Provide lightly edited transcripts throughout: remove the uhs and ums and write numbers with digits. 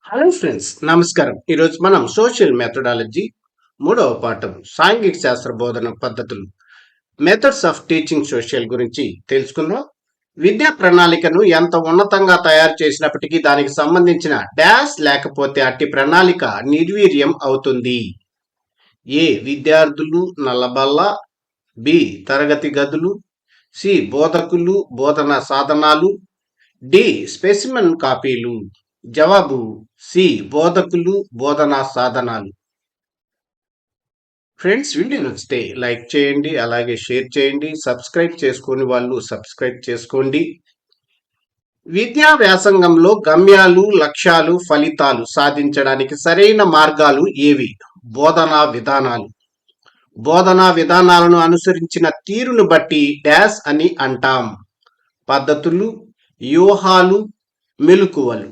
Hello friends, నమస్కారం. ఈరోజు మనం సోషల్ మెథడాలజీ మూడవ పాఠం సాంఘిక శాస్త్ర బోధన పద్ధతులు మెథడ్స్ ఆఫ్ టీచింగ్ సోషల్ గురించి తెలుసుకుందాం. విద్యా ప్రణాళికను ఎంత ఉన్నతంగా తయారు చేసినప్పటికీ దానికి సంబంధించిన డాష్ లేకపోతే అట్టి ప్రణాళిక నిర్వీర్యం అవుతుంది. ఏ విద్యార్థులు నల్లబల్ల, బి తరగతి గదులు, సి బోధకులు బోధనా సాధనాలు, డి స్పెసిమన్ కాపీలు. జవాబు సి బోధకులు బోధనా సాధనాలు. ఫ్రెండ్స్, వీడియో నచ్చితే లైక్ చేయండి, అలాగే షేర్ చేయండి. సబ్స్క్రైబ్ చేసుకుని వాళ్ళు సబ్స్క్రైబ్ చేసుకోండి. విద్యా వ్యాసంగంలో గమ్యాలు, లక్ష్యాలు, ఫలితాలు సాధించడానికి సరైన మార్గాలు ఏవి? బోధనా విధానాలు. బోధనా విధానాలను అనుసరించిన తీరును బట్టి డాష్ అని అంటాం. పద్ధతులు, వ్యూహాలు, మెలకువలు.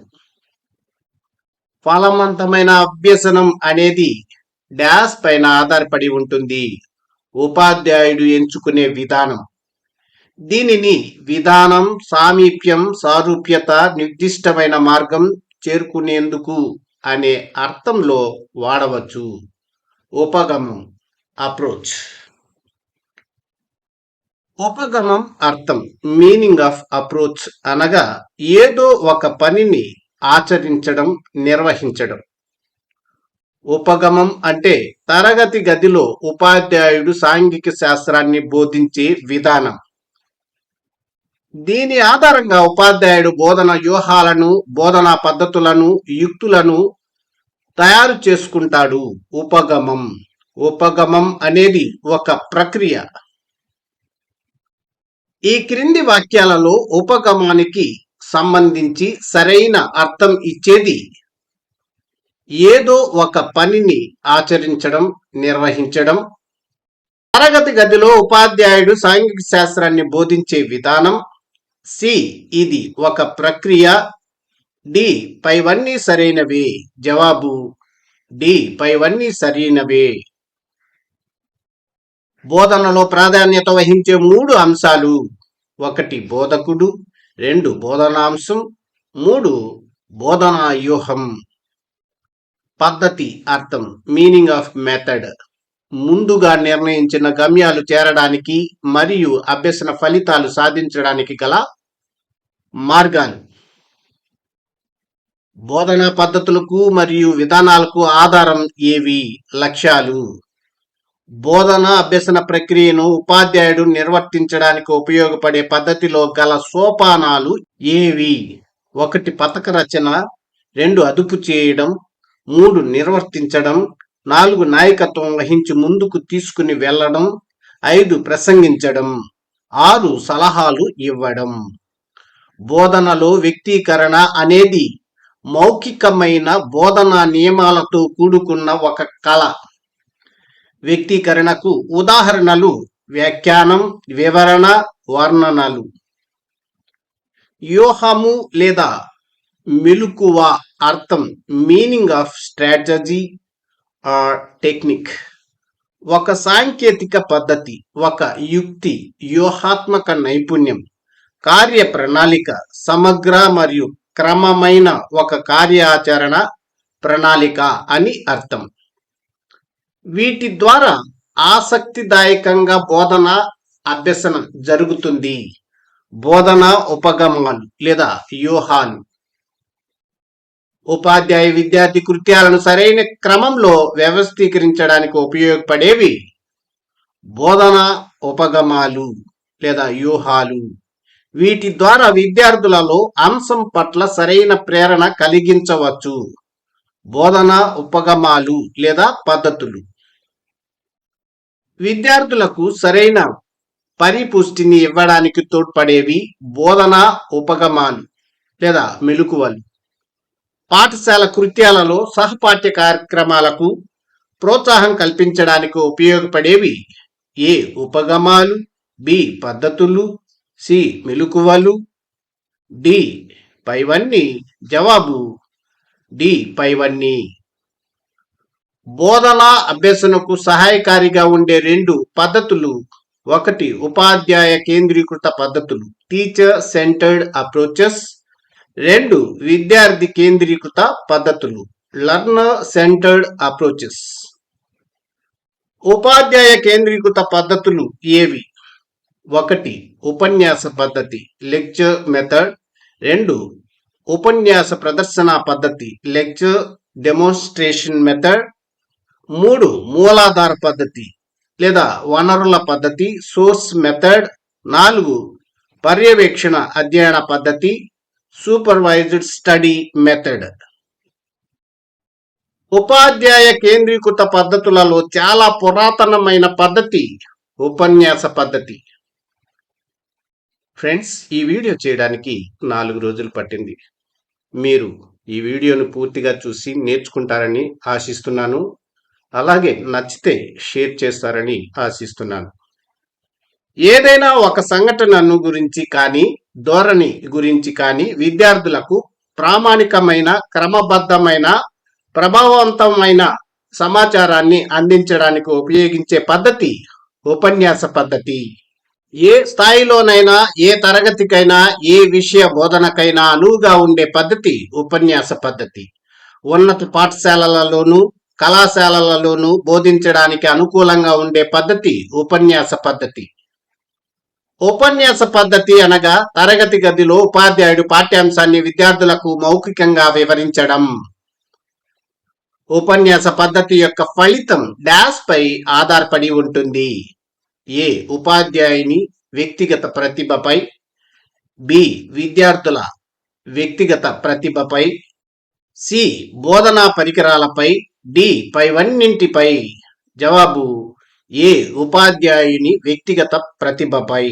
ఫలవంతమైన అభ్యసనం అనేది డాష్ పైన ఆధారపడి ఉంటుంది. ఉపాధ్యాయుడు ఎంచుకునే విధానం. దీనిని విధానం, సామీప్యం, సారూప్యత, నిర్దిష్టమైన మార్గం చేరుకునేందుకు అనే అర్థంలో వాడవచ్చు. ఉపగమం, అప్రోచ్. ఉపగమం అర్థం, మీనింగ్ ఆఫ్ అప్రోచ్ అనగా ఏదో ఒక పనిని ఆచరించడం, నిర్వహించడం. ఉపగమం అంటే తరగతి గదిలో ఉపాధ్యాయుడు సాంఘిక శాస్త్రాన్ని బోధించే విధానం. దీని ఆధారంగా ఉపాధ్యాయుడు బోధన వ్యూహాలను, బోధనా పద్ధతులను, యుక్తులను తయారు చేసుకుంటాడు. ఉపగమం. ఉపగమం అనేది ఒక ప్రక్రియ. ఈ క్రింది వాక్యాలలో ఉపగమానికి సంబంధించి సరైన అర్థం ఇచ్చేది ఏదో ఒక పనిని ఆచరించడం, నిర్వహించడం. తరగతి గదిలో ఉపాధ్యాయుడు సాంఘిక శాస్త్రాన్ని బోధించే విధానం. సి ఇది ఒక ప్రక్రియ. డి పైవన్నీ సరైనవే. జవాబు డి పైవన్నీ సరైనవే. బోధనలో ప్రాధాన్యత వహించే 3 అంశాలు. 1 బోధకుడు, 2 బోధనాంశం, 3 బోధనా వ్యూహం. పద్ధతి అర్థం, మీనింగ్ ఆఫ్ మెథడ్. ముందుగా నిర్ణయించిన గమ్యాలు చేరడానికి మరియు అభ్యసన ఫలితాలు సాధించడానికి గల మార్గాలు. బోధనా పద్ధతులకు మరియు విధానాలకు ఆధారం ఏవి? లక్ష్యాలు. బోధన అభ్యసన ప్రక్రియను ఉపాధ్యాయుడు నిర్వర్తించడానికి ఉపయోగపడే పద్ధతిలో గల సోపానాలు ఏవి? 1 పథక రచన, 2 అదుపు చేయడం, 3 నిర్వర్తించడం, 4 నాయకత్వం వహించి ముందుకు తీసుకుని వెళ్ళడం, 5 ప్రసంగించడం, 6 సలహాలు ఇవ్వడం. బోధనలో వ్యక్తీకరణ అనేది మౌఖికమైన బోధనా నియమాలతో కూడుకున్న ఒక కళ. వ్యక్తీకరణకు ఉదాహరణలు వ్యాఖ్యానం, వివరణ, వర్ణనలు. వ్యూహము లేదా మెలకువ అర్థం, meaning of strategy are technique. ఒక సాంకేతిక పద్ధతి, ఒక యుక్తి, వ్యూహాత్మక నైపుణ్యం, కార్య ప్రణాళిక, సమగ్ర మరియు క్రమమైన ఒక కార్యాచరణ ప్రణాళిక అని అర్థం. వీటి ద్వారా ఆసక్తిదాయకంగా బోధన, అభ్యసన జరుగుతుంది. బోధన ఉపగమాలు లేదా వ్యూహాలు. ఉపాధ్యాయ విద్యార్థి కృత్యాలను సరైన క్రమంలో వ్యవస్థీకరించడానికి ఉపయోగపడేవి బోధన ఉపగమాలు లేదా వ్యూహాలు. వీటి ద్వారా విద్యార్థులలో అంశం పట్ల సరైన ప్రేరణ కలిగించవచ్చు. బోధన ఉపగమాలు లేదా పద్ధతులు విద్యార్థులకు సరైన పరిపుష్టిని ఇవ్వడానికి తోడ్పడేవి బోధనా ఉపగమాలు లేదా మెలకువలు. పాఠశాల కృత్యాలలో సహపాఠ్య కార్యక్రమాలకు ప్రోత్సాహం కల్పించడానికి ఉపయోగపడేవి ఏ ఉపగమాలు, బి పద్ధతులు, సి మెలకువలు, డి పైవన్నీ. జవాబు డి పైవన్నీ. బోధన అభ్యసనకు సహాయకారిగా ఉండే 2 పద్ధతులు. 1 ఉపాధ్యాయ కేంద్రీకృత పద్ధతులు, టీచర్ సెంటర్డ్ అప్రోచెస్. 2 విద్యార్థి కేంద్రీకృత పద్ధతులు లర్నర్ సెంటర్డ్ అప్రోచెస్. ఉపాధ్యాయ కేంద్రీకృత పద్ధతులు ఏవి? 1 ఉపన్యాస పద్ధతి లెక్చర్ మెథడ్. 2 ఉపన్యాస ప్రదర్శన పద్ధతి లెక్చర్ డెమోన్స్ట్రేషన్ మెథడ్. 3 మూలాధార పద్ధతి లేదా వనరుల పద్ధతి సోర్స్ మెథడ్. 4 పర్యవేక్షణ అధ్యయన పద్ధతి సూపర్వైజ్డ్ స్టడీ మెథడ్. ఉపాధ్యాయ కేంద్రీకృత పద్ధతులలో చాలా పురాతనమైన పద్ధతి ఉపన్యాస పద్ధతి. ఫ్రెండ్స్, ఈ వీడియో చేయడానికి 4 రోజులు పట్టింది. మీరు ఈ వీడియోను పూర్తిగా చూసి నేర్చుకుంటారని ఆశిస్తున్నాను. అలాగే నచ్చితే షేర్ చేస్తారని ఆశిస్తున్నాను. ఏదైనా ఒక సంఘటనను గురించి కానీ ధోరణి గురించి కానీ విద్యార్థులకు ప్రామాణికమైన క్రమబద్ధమైన ప్రభావవంతమైన సమాచారాన్ని అందించడానికి ఉపయోగించే పద్ధతి ఉపన్యాస పద్ధతి. ఏ స్థాయిలోనైనా ఏ తరగతికైనా ఏ విషయ బోధనకైనా అనువుగా ఉండే పద్ధతి ఉపన్యాస పద్ధతి. ఉన్నత పాఠశాలలలోనూ కళాశాలలలోనూ బోధించడానికి అనుకూలంగా ఉండే పద్ధతి ఉపన్యాస పద్ధతి. ఉపన్యాస పద్ధతి అనగా తరగతి గదిలో ఉపాధ్యాయుడు పాఠ్యాంశాన్ని విద్యార్థులకు మౌఖికంగా వివరించడం. ఉపన్యాస పద్ధతి యొక్క ఫలితం డాష్ పై ఆధారపడి ఉంటుంది. ఏ ఉపాధ్యాయుని వ్యక్తిగత ప్రతిభపై, బి విద్యార్థుల వ్యక్తిగత ప్రతిభపై, సి బోధనా పరికరాలపై, డి పైవన్నింటిపై. జవాబు ఏ ఉపాధ్యాయుని వ్యక్తిగత ప్రతిభపై.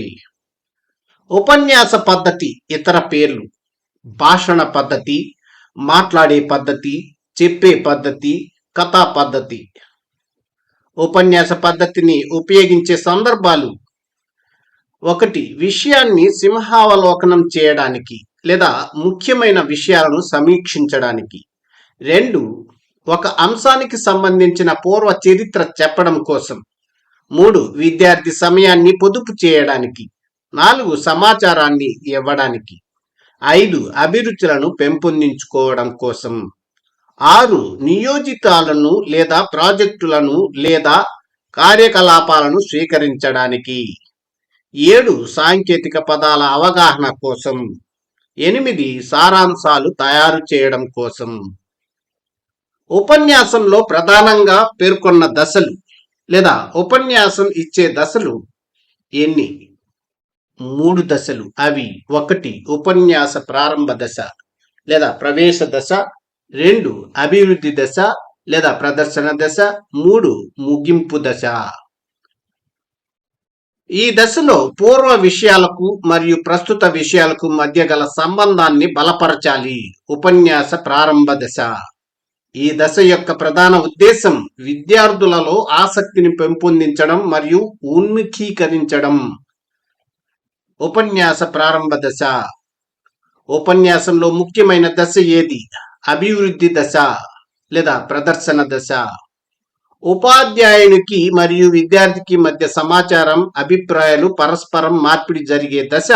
ఉపన్యాస పద్ధతి ఇతర పేర్లు భాషణ పద్ధతి, మాట్లాడే పద్ధతి, చెప్పే పద్ధతి, కథా పద్ధతి. ఉపన్యాస పద్ధతిని ఉపయోగించే సందర్భాలు: 1 విషయాన్ని సింహావలోకనం చేయడానికి లేదా ముఖ్యమైన విషయాలను సమీక్షించడానికి. 2 ఒక అంశానికి సంబంధించిన పూర్వ చరిత్ర చెప్పడం కోసం. 3 విద్యార్థి సమయాన్ని పొదుపు చేయడానికి. 4 సమాచారాన్ని ఇవ్వడానికి. 5 అభిరుచులను పెంపొందించుకోవడం కోసం. 6 నియోజితాలను లేదా ప్రాజెక్టులను లేదా కార్యకలాపాలను స్వీకరించడానికి. 7 సాంకేతిక పదాల అవగాహన కోసం. 8 సారాంశాలు తయారు చేయడం కోసం. ఉపన్యాసంలో ప్రధానంగా పేర్కొన్న దశలు లేదా ఉపన్యాసం ఇచ్చే దశలు ఎన్ని? 3 దశలు. అవి: 1 ఉపన్యాస ప్రారంభ దశ లేదా ప్రవేశ దశ. 2 అభివృద్ధి దశ లేదా ప్రదర్శన దశ. 3 ముగింపు దశ. ఈ దశలో పూర్వ విషయాలకు మరియు ప్రస్తుత విషయాలకు మధ్య గల సంబంధాన్ని బలపరచాలి. ఉపన్యాస ప్రారంభ దశ. ఈ దశ యొక్క ప్రధాన ఉద్దేశం విద్యార్థులలో ఆసక్తిని పెంపొందించడం మరియు ఉన్ముఖీకరించడం. ఉపన్యాస ప్రారంభ దశ. ఉపన్యాసంలో ముఖ్యమైన దశ ఏది? అభివృద్ధి దశ లేదా ప్రదర్శన దశ. ఉపాధ్యాయునికి మరియు విద్యార్థికి మధ్య సమాచారం, అభిప్రాయాలు పరస్పరం మార్పిడి జరిగే దశ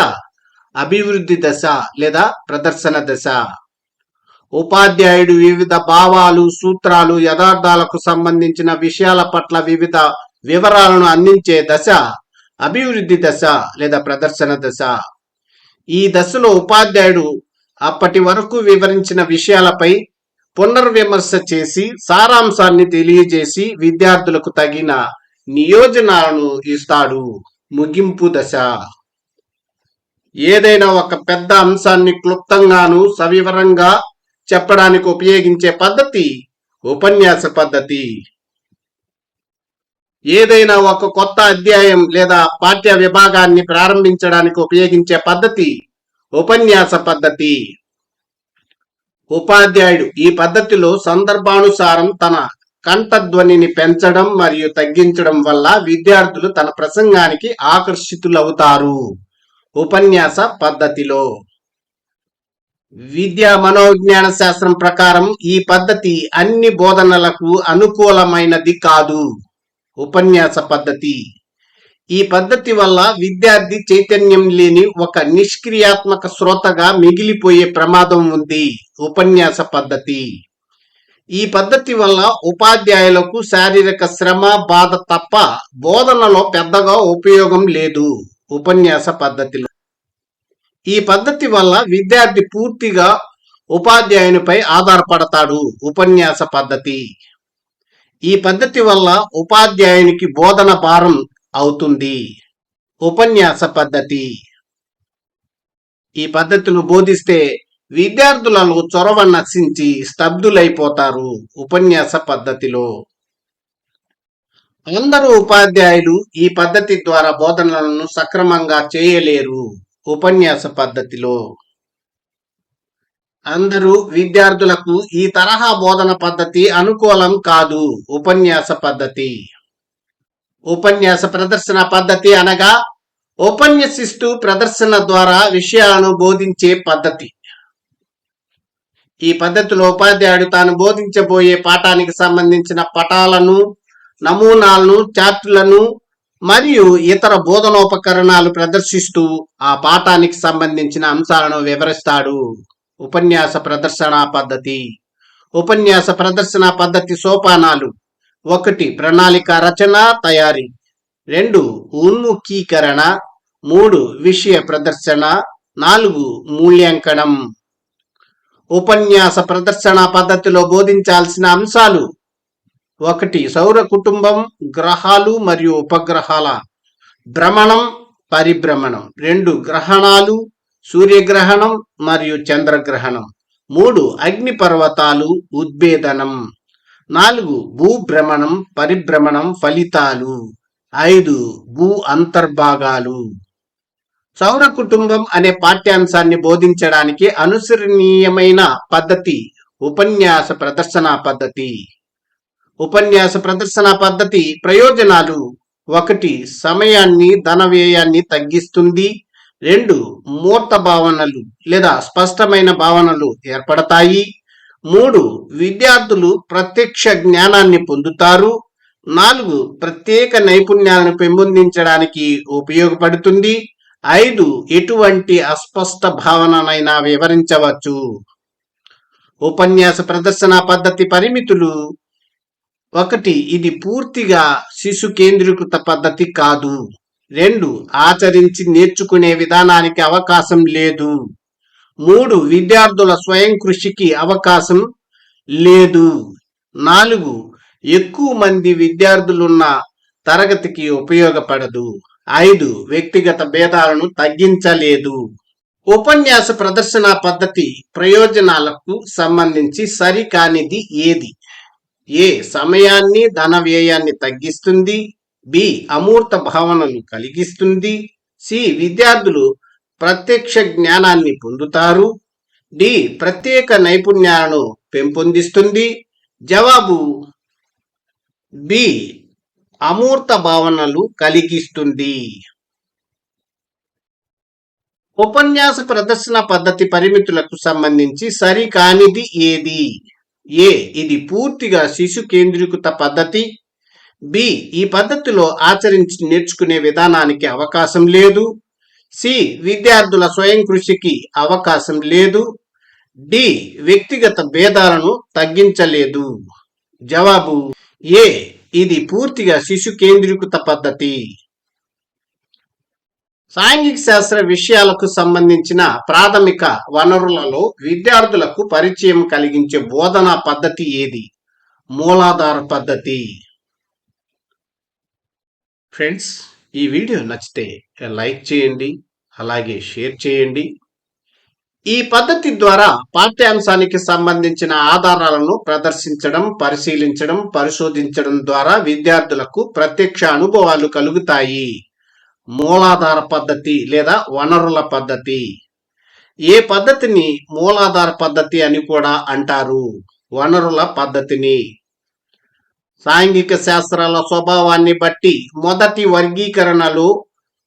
అభివృద్ధి దశ లేదా ప్రదర్శన దశ. ఉపాధ్యాయుడు వివిధ భావాలు, సూత్రాలు, యథార్థాలకు సంబంధించిన విషయాల పట్ల వివిధ వివరాలను అందించే దశ అభివృద్ధి దశ లేదా ప్రదర్శన దశ. ఈ దశలో ఉపాధ్యాయుడు అప్పటి వరకు వివరించిన విషయాలపై పునర్విమర్శ చేసి సారాంశాన్ని తెలియజేసి విద్యార్థులకు తగిన నియోజనాలను ఇస్తాడు. ముగింపు దశ. ఏదైనా ఒక పెద్ద అంశాన్ని క్లుప్తంగాను సవివరంగా చెప్పడానికి ఉపయోగించే పద్ధతి ఉపన్యాస పద్ధతి. ఏదైనా ఒక కొత్త అధ్యాయం లేదా పాఠ్య విభాగాన్ని ప్రారంభించడానికి ఉపయోగించే పద్ధతి ఉపన్యాస పద్ధతి. ఉపాధ్యాయుడు ఈ పద్ధతిలో సందర్భానుసారం తన కంఠధ్వనిని పెంచడం మరియు తగ్గించడం వల్ల విద్యార్థులు తన ప్రసంగానికి ఆకర్షితులవుతారు. ఉపన్యాస పద్ధతిలో విద్యా మనోవిజ్ఞాన శాస్త్రం ప్రకారం ఈ పద్ధతి అన్ని బోధనలకు అనుకూలమైనది కాదు. ఉపన్యాస పద్ధతి ఈ పద్ధతి వల్ల విద్యార్థి చైతన్యం లేని ఒక నిష్క్రియాత్మక శ్రోతగా మిగిలిపోయే ప్రమాదం ఉంది. ఉపన్యాస పద్ధతి. ఈ పద్ధతి వల్ల ఉపాధ్యాయులకు శారీరక శ్రమ, బాధ తప్ప బోధనలో పెద్దగా ఉపయోగం లేదు. ఉపన్యాస పద్ధతిలో ఈ పద్ధతి వల్ల విద్యార్థి పూర్తిగా ఉపాధ్యాయునిపై ఆధారపడతాడు. ఉపన్యాస పద్ధతి. ఈ పద్ధతి వల్ల ఉపాధ్యాయునికి బోధన భారం అవుతుంది. ఉపన్యాస పద్ధతి. ఈ పద్ధతిని బోధిస్తే విద్యార్థులలో చొరవ నశించి స్తబ్దులైపోతారు. ఉపన్యాస పద్ధతిలో అందరూ ఉపాధ్యాయులు ఈ పద్ధతి ద్వారా బోధనలను సక్రమంగా చేయలేరు. ఉపన్యాస పద్ధతిలో అందరూ విద్యార్థులకు ఈ తరహా బోధన పద్ధతి అనుకూలం కాదు. ఉపన్యాస పద్ధతి. ఉపన్యాస ప్రదర్శన పద్ధతి అనగా ఉపన్యసిస్తూ ప్రదర్శన ద్వారా విషయాలను బోధించే పద్ధతి. ఈ పద్ధతిలో ఉపాధ్యాయుడు తాను బోధించబోయే పాఠానికి సంబంధించిన పటాలను, నమూనాలను, చార్టులను మరియు ఇతర బోధనోపకరణాలు ప్రదర్శిస్తూ ఆ పాఠానికి సంబంధించిన అంశాలను వివరిస్తాడు. ఉపన్యాస ప్రదర్శన పద్ధతి. ఉపన్యాస ప్రదర్శన పద్ధతి సోపానాలు: 1. ప్రణాళిక రచన తయారీ. 2. ఉన్ముఖీకరణ. 3. విషయ ప్రదర్శన. 4. మూల్యాంకనం. ఉపన్యాస ప్రదర్శన పద్ధతిలో బోధించాల్సిన అంశాలు: 1. సౌర కుటుంబం, గ్రహాలు మరియు ఉపగ్రహాల భ్రమణం, పరిభ్రమణం. 2. గ్రహణాలు, సూర్యగ్రహణం మరియు చంద్రగ్రహణం. 3. అగ్నిపర్వతాలు, ఉద్భేదనం. 4. భూభ్రమణం, పరిభ్రమణం ఫలితాలు. 5. భూ అంతర్భాగాలు. సౌర కుటుంబం అనే పాఠ్యాంశాన్ని బోధించడానికి అనుసరణీయమైన పద్ధతి ఉపన్యాస ప్రదర్శన పద్ధతి. ఉపన్యాస ప్రదర్శన పద్ధతి ప్రయోజనాలు: 1. సమయాన్ని, ధన వ్యయాన్ని తగ్గిస్తుంది. 2. మూర్త భావనలు లేదా స్పష్టమైన భావనలు ఏర్పడతాయి. 3. విద్యార్థులు ప్రత్యక్ష జ్ఞానాన్ని పొందుతారు. 4. ప్రత్యేక నైపుణ్యాలను పెంపొందించడానికి ఉపయోగపడుతుంది. 5. ఎటువంటి అస్పష్ట భావననైనా వివరించవచ్చు. ఉపన్యాస ప్రదర్శన పద్ధతి పరిమితులు: 1. ఇది పూర్తిగా శిశు కేంద్రీకృత పద్ధతి కాదు. 2. ఆచరించి నేర్చుకునే విధానానికి అవకాశం లేదు. 3. విద్యార్థుల స్వయం కృషికి అవకాశం లేదు. 4. ఎక్కువ మంది విద్యార్థులున్న తరగతికి ఉపయోగపడదు. 5. వ్యక్తిగత భేదాలను తగ్గించలేదు. ఉపన్యాస ప్రదర్శన పద్ధతి ప్రయోజనాలకు సంబంధించి సరికానిది ఏది? ఏ. సమయాన్ని, ధన వ్యయాన్ని తగ్గిస్తుంది. బి. అమూర్త భావనలు కలిగిస్తుంది. సి. విద్యార్థులు ప్రత్యక్ష జ్ఞానాన్ని పొందుతారు. డి. ప్రత్యేక నైపుణ్యాలను పెంపొందిస్తుంది. జవాబు బి. అమూర్త భావనలు కలిగిస్తుంది. ఉపన్యాస ప్రదర్శన పద్ధతి పరిమితులకు సంబంధించి సరికానిది ఏది? ఏ. ఇది పూర్తిగా శిశు కేంద్రీకృత పద్ధతి. బి. ఈ పద్ధతిలో ఆచరించి నేర్చుకునే విధానానికి అవకాశం లేదు. సి. విద్యార్థుల స్వయం కృషికి అవకాశం లేదు. డి. వ్యక్తిగత భేదాలను తగ్గించలేదు. జవాబు ఏ. ఇది పూర్తిగా శిశు కేంద్రీకృత పద్ధతి. సాంఘిక శాస్త్ర విషయాలకు సంబంధించిన ప్రాథమిక వనరులలో విద్యార్థులకు పరిచయం కలిగించే బోధనా పద్ధతి ఏది? మూలాధార పద్ధతి. ఫ్రెండ్స్, ఈ వీడియో నచ్చితే లైక్ చేయండి, అలాగే షేర్ చేయండి. ఈ పద్ధతి ద్వారా పాఠ్యాంశానికి సంబంధించిన ఆధారాలను ప్రదర్శించడం, పరిశీలించడం, పరిశోధించడం ద్వారా విద్యార్థులకు ప్రత్యక్ష అనుభవాలు కలుగుతాయి. మూలాధార పద్ధతి లేదా వనరుల పద్ధతి. ఏ పద్ధతిని మూలాధార పద్ధతి అని కూడా అంటారు? వనరుల పద్ధతిని. సాంఘిక శాస్త్రాల స్వభావాన్ని బట్టి మొదటి వర్గీకరణలో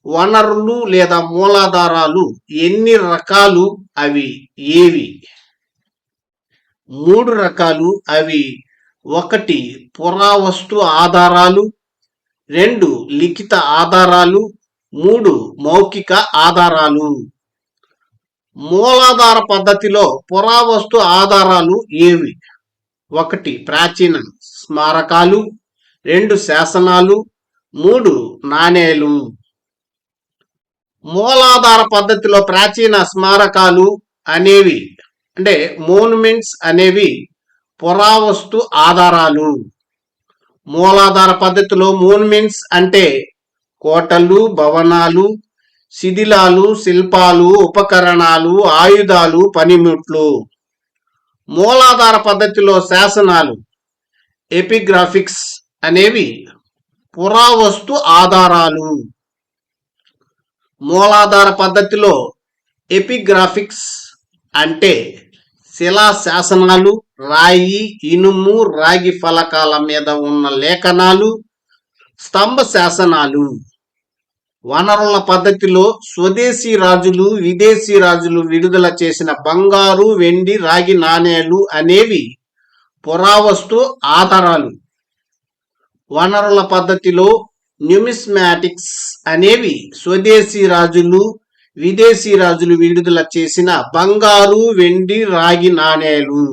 వనరులు లేదా మూలాధారాలు ఎన్ని రకాలు? అవి ఏవి? 3 రకాలు. అవి: 1. పురావస్తు ఆధారాలు. 2 లిఖిత ఆధారాలు, 3 మౌఖిక ఆధారాలు. మూలాధార పద్ధతిలో పురావస్తు ఆధారాలు ఏవి? 1 ప్రాచీన స్మారకాలు, 2 శాసనాలు, 3 నాణేలు. మూలాధార పద్ధతిలో ప్రాచీన స్మారకాలు అనేవి అంటే మోనుమెంట్స్ అనేవి పురావస్తు ఆధారాలు. మూలాధార పద్ధతిలో మోనుమెంట్స్ అంటే కోటలు, భవనాలు, శిథిలాలు, శిల్పాలు, ఉపకరణాలు, ఆయుధాలు, పనిముట్లు. మూలాధార పద్ధతిలో శాసనాలు ఎపిగ్రాఫిక్స్ అనేవి పురావస్తు ఆధారాలు. మూలాధార పద్ధతిలో ఎపిగ్రాఫిక్స్ అంటే శిలా శాసనాలు, రాయి, ఇనుము, రాగి ఫలకాల మీద ఉన్న లేఖనాలు, స్తంభ శాసనాలు. వనరుల పద్ధతిలో స్వదేశీ రాజులు, విదేశీ రాజులు విడుదల చేసిన బంగారు, వెండి, రాగి నాణేలు అనేవి పురావస్తు ఆధారాలు. వనరుల పద్ధతిలో న్యూమిస్మాటిక్స్ అనేవి స్వదేశీ రాజులు, విదేశీ రాజులు విడుదల చేసిన బంగారు, వెండి, రాగి నాణేలు.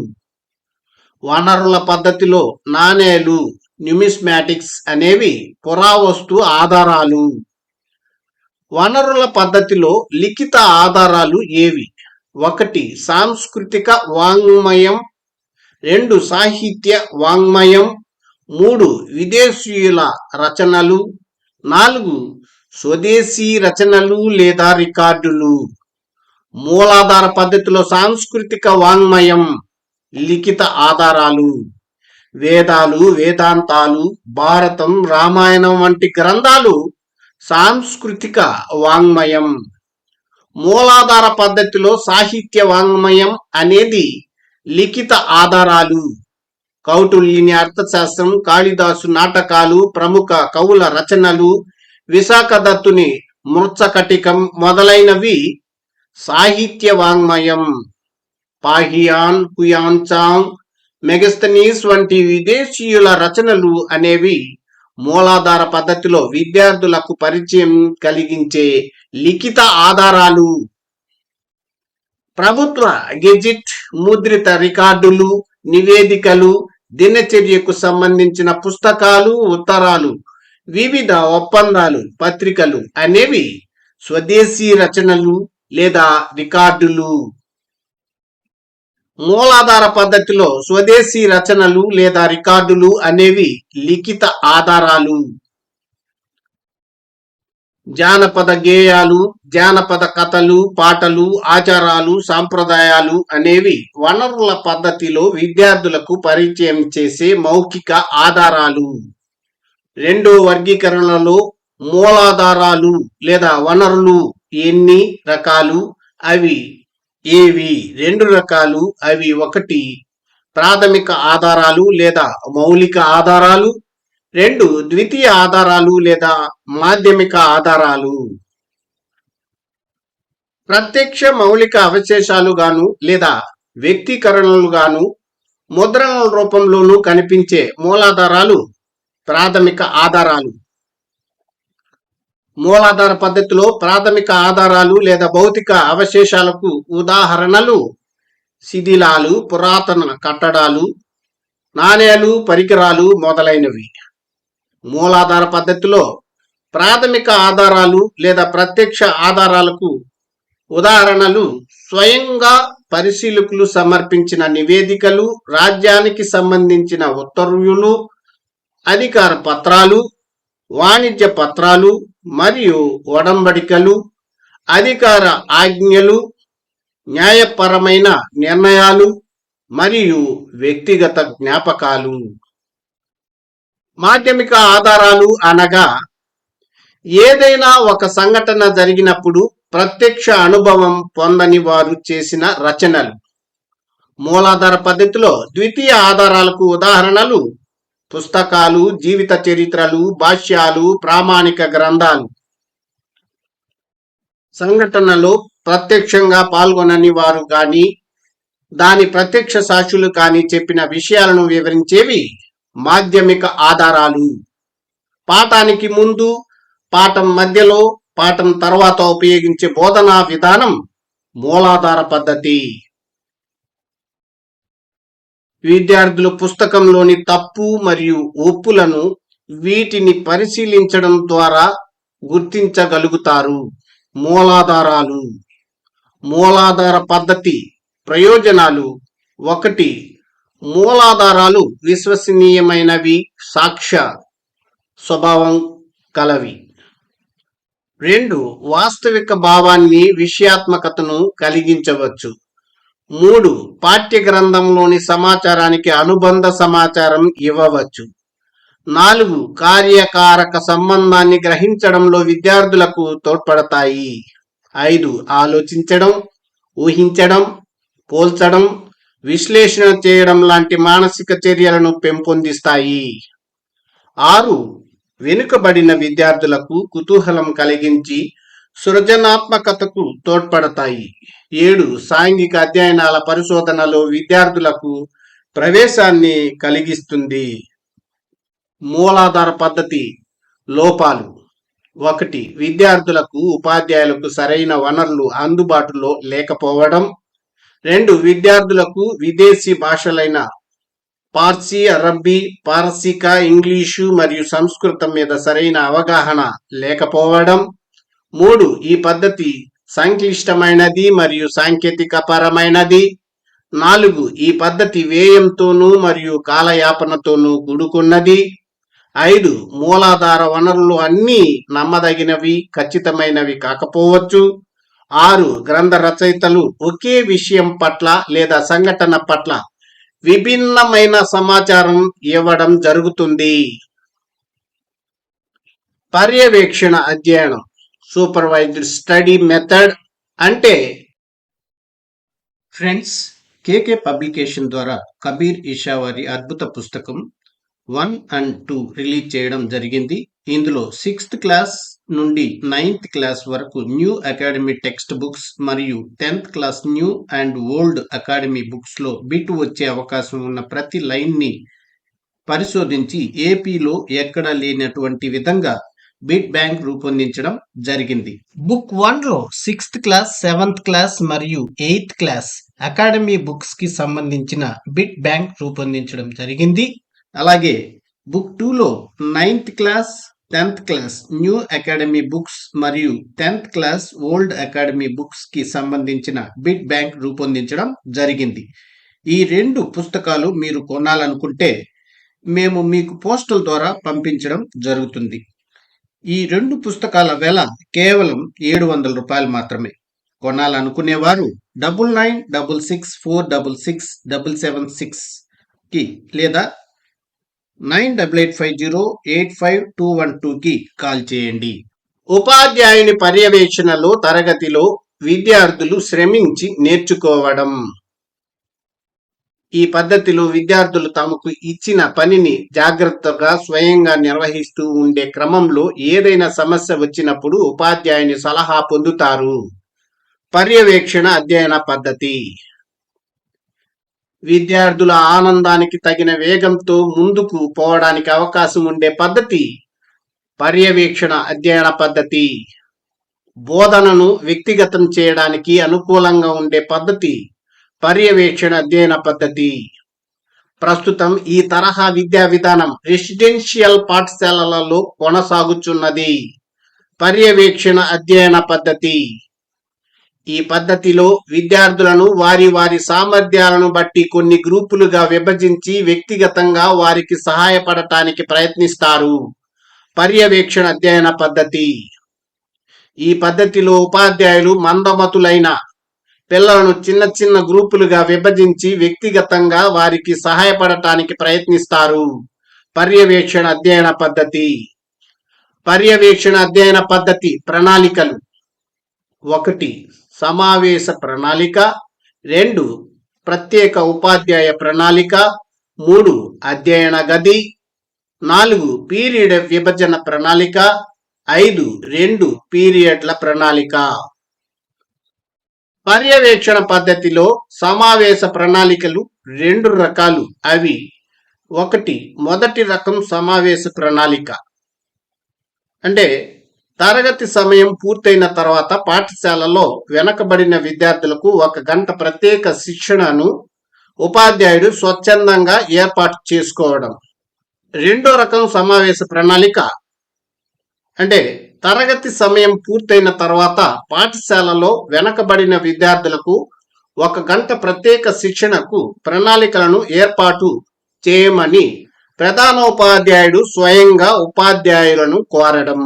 వనరుల పద్ధతిలో నాణేలు, న్యూమిస్మాటిక్స్ అనేవి పురావస్తు ఆధారాలు. వనరుల పద్ధతిలో లిఖిత ఆధారాలు ఏవి? 1 సాంస్కృతిక వాంగ్మయం, 2 సాహిత్య వాంగ్మయం, 3 విదేశీయుల రచనలు, 4 స్వదేశీ రచనలు లేదా రికార్డులు. మూలాధార పద్ధతిలో సాంస్కృతిక వాంగ్మయం లిఖిత ఆధారాలు. వేదాలు, వేదాంతాలు, భారతం, రామాయణం వంటి గ్రంథాలు సాంస్కృతిక వాంగ్మయం. మూలాధార పద్ధతిలో సాహిత్య వాంగ్మయం అనేది లిఖిత ఆధారాలు. కౌటిల్యుని అర్థశాస్త్రం, కాళిదాసు నాటకాలు, ప్రముఖ కవుల రచనలు, విశాఖదత్తుని మృచ్చకటికం మొదలైనవి సాహిత్య వాంగ్మయం. పాహియాన్, హుయాన్చాంగ్, మెగస్తనీస్ వంటి విదేశీయుల రచనలు అనేవి మూలాధార పద్ధతిలో విద్యార్థులకు పరిచయం కలిగించే లిఖిత ఆధారాలు. ప్రభుత్వ గెజిట్, ముద్రిత రికార్డులు, నివేదికలు, దినచర్యకు సంబంధించిన పుస్తకాలు, ఉత్తరాలు, వివిధ ఒప్పందాలు, పత్రికలు అనేవి స్వదేశీ రచనలు లేదా రికార్డులు. మూలాధార పద్ధతిలో స్వదేశీ రచనలు లేదా రికార్డులు అనేవి లిఖిత ఆధారాలు. జానపద గేయాలు, జానపద కథలు, పాటలు, ఆచారాలు, సాంప్రదాయాలు అనేవి వనరుల పద్ధతిలో విద్యార్థులకు పరిచయం చేసే మౌఖిక ఆధారాలు. 2వ వర్గీకరణలో మూలాధారాలు లేదా వనరులు ఎన్ని రకాలు? అవి ఏవి? 2 రకాలు. అవి 1 ప్రాథమిక ఆధారాలు లేదా మౌలిక ఆధారాలు, 2 ద్వితీయ ఆధారాలు లేదా మాధ్యమిక ఆధారాలు. ప్రత్యక్ష మౌలిక అవశేషాలుగాను లేదా వ్యక్తీకరణలుగాను ముద్రణల రూపంలోనూ కనిపించే మూలాధారాలు ప్రాథమిక ఆధారాలు. మూలాధార పద్ధతిలో ప్రాథమిక ఆధారాలు లేదా భౌతిక అవశేషాలకు ఉదాహరణలు శిథిలాలు, పురాతన కట్టడాలు, నాణేలు, పరికరాలు మొదలైనవి. మూలాధార పద్ధతిలో ప్రాథమిక ఆధారాలు లేదా ప్రత్యక్ష ఆధారాలకు ఉదాహరణలు స్వయంగా పరిశీలకులు సమర్పించిన నివేదికలు, రాజ్యానికి సంబంధించిన ఉత్తర్వులు, అధికార పత్రాలు, వాణిజ్య పత్రాలు మరియు ఒడంబడికలు, అధికార ఆజ్ఞలు, న్యాయపరమైన నిర్ణయాలు మరియు వ్యక్తిగత జ్ఞాపకాలు. మాధ్యమిక ఆధారాలు అనగా ఏదైనా ఒక సంఘటన జరిగినప్పుడు ప్రత్యక్ష అనుభవం పొందని వారు చేసిన రచనలు. మూలాధార పద్ధతిలో ద్వితీయ ఆధారాలకు ఉదాహరణలు పుస్తకాలు, జీవిత చరిత్రలు, భాష్యాలు, ప్రామాణిక గ్రంథాలు. సంఘటనలో ప్రత్యక్షంగా పాల్గొనని వారు కానీ దాని ప్రత్యక్ష సాక్షులు కానీ చెప్పిన విషయాలను వివరించేవి మాధ్యమిక ఆధారాలు. పాఠానికి ముందు, పాఠం మధ్యలో, పాఠం తర్వాత ఉపయోగించే బోధనా విధానం మూలాధార పద్ధతి. విద్యార్థులు పుస్తకంలోని తప్పు మరియు ఒప్పులను వీటిని పరిశీలించడం ద్వారా గుర్తించగలుగుతారు. మూలాధారాలు. మూలాధార పద్ధతి ప్రయోజనాలు. 1. మూలాధారాలు విశ్వసనీయమైనవి, సాక్ష్య స్వభావం కలవి. 2. వాస్తవిక భావాన్ని, విషయాత్మకతను కలిగించవచ్చు. 3. పాఠ్య గ్రంథంలోని సమాచారానికి అనుబంధ సమాచారం ఇవ్వవచ్చు. 4. కార్యకారక సంబంధాన్ని గ్రహించడంలో విద్యార్థులకు తోడ్పడతాయి. 5. ఆలోచించడం, ఊహించడం, పోల్చడం, విశ్లేషణ చేయడం లాంటి మానసిక చర్యలను పెంపొందిస్తాయి. 6. వెనుకబడిన విద్యార్థులకు కుతూహలం కలిగించి సృజనాత్మకతకు తోడ్పడతాయి. 7. సాంఘిక అధ్యయనాల పరిశోధనలో విద్యార్థులకు ప్రవేశాన్ని కలిగిస్తుంది. మూలాధార పద్ధతి లోపాలు. 1. విద్యార్థులకు, ఉపాధ్యాయులకు సరైన వనరులు అందుబాటులో లేకపోవడం. 2. విద్యార్థులకు విదేశీ భాషలైన పార్సీ, అరబ్బీ, పారసీక, ఇంగ్లీషు మరియు సంస్కృతం మీద సరైన అవగాహన లేకపోవడం. 3. ఈ పద్ధతి సంక్లిష్టమైనది మరియు సాంకేతిక పరమైనది. 4. ఈ పద్ధతి వ్యయంతోనూ మరియు కాలయాపనతోనూ కూడుకున్నది. 5. మూలాధార వనరులు అన్నీ నమ్మదగినవి, ఖచ్చితమైనవి కాకపోవచ్చు. 6. గ్రంథ రచయితలు ఒకే విషయం పట్ల లేదా సంఘటన పట్ల విభిన్నమైన సమాచారం ఇవ్వడం జరుగుతుంది. పర్యవేక్షణ అధ్యయనం, సూపర్వైజ్డ్ స్టడీ మెథడ్ అంటే ఫ్రెండ్స్, కేకే పబ్లికేషన్ ద్వారా కబీర్ ఇషా వారి అద్భుత పుస్తకం 1 and 2 రిలీజ్ చేయడం జరిగింది. ఇందులో 6th క్లాస్ నుండి 9th క్లాస్ వరకు న్యూ అకాడమీ టెక్స్ట్ బుక్స్ మరియు 10th class new and old academy books లో బిట్ వచ్చే అవకాశం ఉన్న ప్రతి లైన్ ని పరిశోధించి ఏపీలో ఎక్కడ లేనటువంటి విధంగా బిట్ బ్యాంక్ రూపొందించడం జరిగింది. బుక్ 1 లో 6th క్లాస్, 7th క్లాస్ మరియు 8th క్లాస్ అకాడమీ బుక్స్ కి సంబంధించిన బిట్ బ్యాంక్ రూపొందించడం జరిగింది. అలాగే బుక్ 2 లో 9th class, 10th class new academy books మరియు 10th class old academy books కి సంబంధించిన బిట్ బ్యాంక్ రూపొందించడం జరిగింది. ఈ 2 పుస్తకాలు మీరు కొనాలనుకుంటే మేము మీకు పోస్టల్ ద్వారా పంపించడం జరుగుతుంది. ఈ 2 పుస్తకాల వెల కేవలం 700 రూపాయలు మాత్రమే. కొనాలనుకునేవారు 996664667776 కి లేదా 9885085212 కి కాల్ చేయండి. ఉపాధ్యాయుని పర్యవేక్షణలో తరగతిలో విద్యార్థులు శ్రమించి నేర్చుకోవడం. ఈ పద్ధతిలో విద్యార్థులు తమకు ఇచ్చిన పనిని జాగ్రత్తగా స్వయంగా నిర్వహిస్తూ ఉండే క్రమంలో ఏదైనా సమస్య వచ్చినప్పుడు ఉపాధ్యాయుని సలహా పొందుతారు. పర్యవేక్షణ అధ్యయన పద్ధతి. విద్యార్థుల ఆనందానికి తగిన వేగంతో ముందుకు పోవడానికి అవకాశం ఉండే పద్ధతి పర్యవేక్షణ అధ్యయన పద్ధతి. బోధనను వ్యక్తిగతం చేయడానికి అనుకూలంగా ఉండే పద్ధతి పర్యవేక్షణ అధ్యయన పద్ధతి. ప్రస్తుతం ఈ తరహా విద్యా విధానం రెసిడెన్షియల్ పాఠశాలలలో కొనసాగుచున్నది. పర్యవేక్షణ అధ్యయన పద్ధతి. ఈ పద్ధతిలో విద్యార్థులను వారి వారి సామర్థ్యాలను బట్టి కొన్ని గ్రూపులుగా విభజించి వ్యక్తిగతంగా వారికి సహాయపడటానికి ప్రయత్నిస్తారు. పర్యవేక్షణ అధ్యయన పద్ధతి. ఈ పద్ధతిలో ఉపాధ్యాయులు మందమతులైన పిల్లలను చిన్న చిన్న గ్రూపులుగా విభజించి వ్యక్తిగతంగా వారికి సహాయపడటానికి ప్రయత్నిస్తారు. పర్యవేక్షణ అధ్యయన పద్ధతి. పర్యవేక్షణ అధ్యయన పద్ధతి ప్రణాళికలు. 1. సమావేశ ప్రణాళిక. 2. ప్రత్యేక ఉపాధ్యాయ ప్రణాళిక. 3. అధ్యయన గది. 4. పీరియడ్ విభజన ప్రణాళిక. 5. 2 పీరియడ్ల ప్రణాళిక. పర్యవేక్షణ పద్ధతిలో సమావేశ ప్రణాళికలు 2 రకాలు. అవి 1. మొదటి రకం సమావేశ ప్రణాళిక. అంటే తరగతి సమయం పూర్తయిన తర్వాత పాఠశాలలో వెనకబడిన విద్యార్థులకు 1 గంట ప్రత్యేక శిక్షణను ఉపాధ్యాయుడు స్వచ్ఛందంగా ఏర్పాటు చేసుకోవడం. రెండో రకం సమావేశ ప్రణాళిక అంటే తరగతి సమయం పూర్తయిన తర్వాత పాఠశాలలో వెనకబడిన విద్యార్థులకు 1 గంట ప్రత్యేక శిక్షణకు ప్రణాళికలను ఏర్పాటు చేయమని ప్రధానోపాధ్యాయుడు స్వయంగా ఉపాధ్యాయులను కోరడం.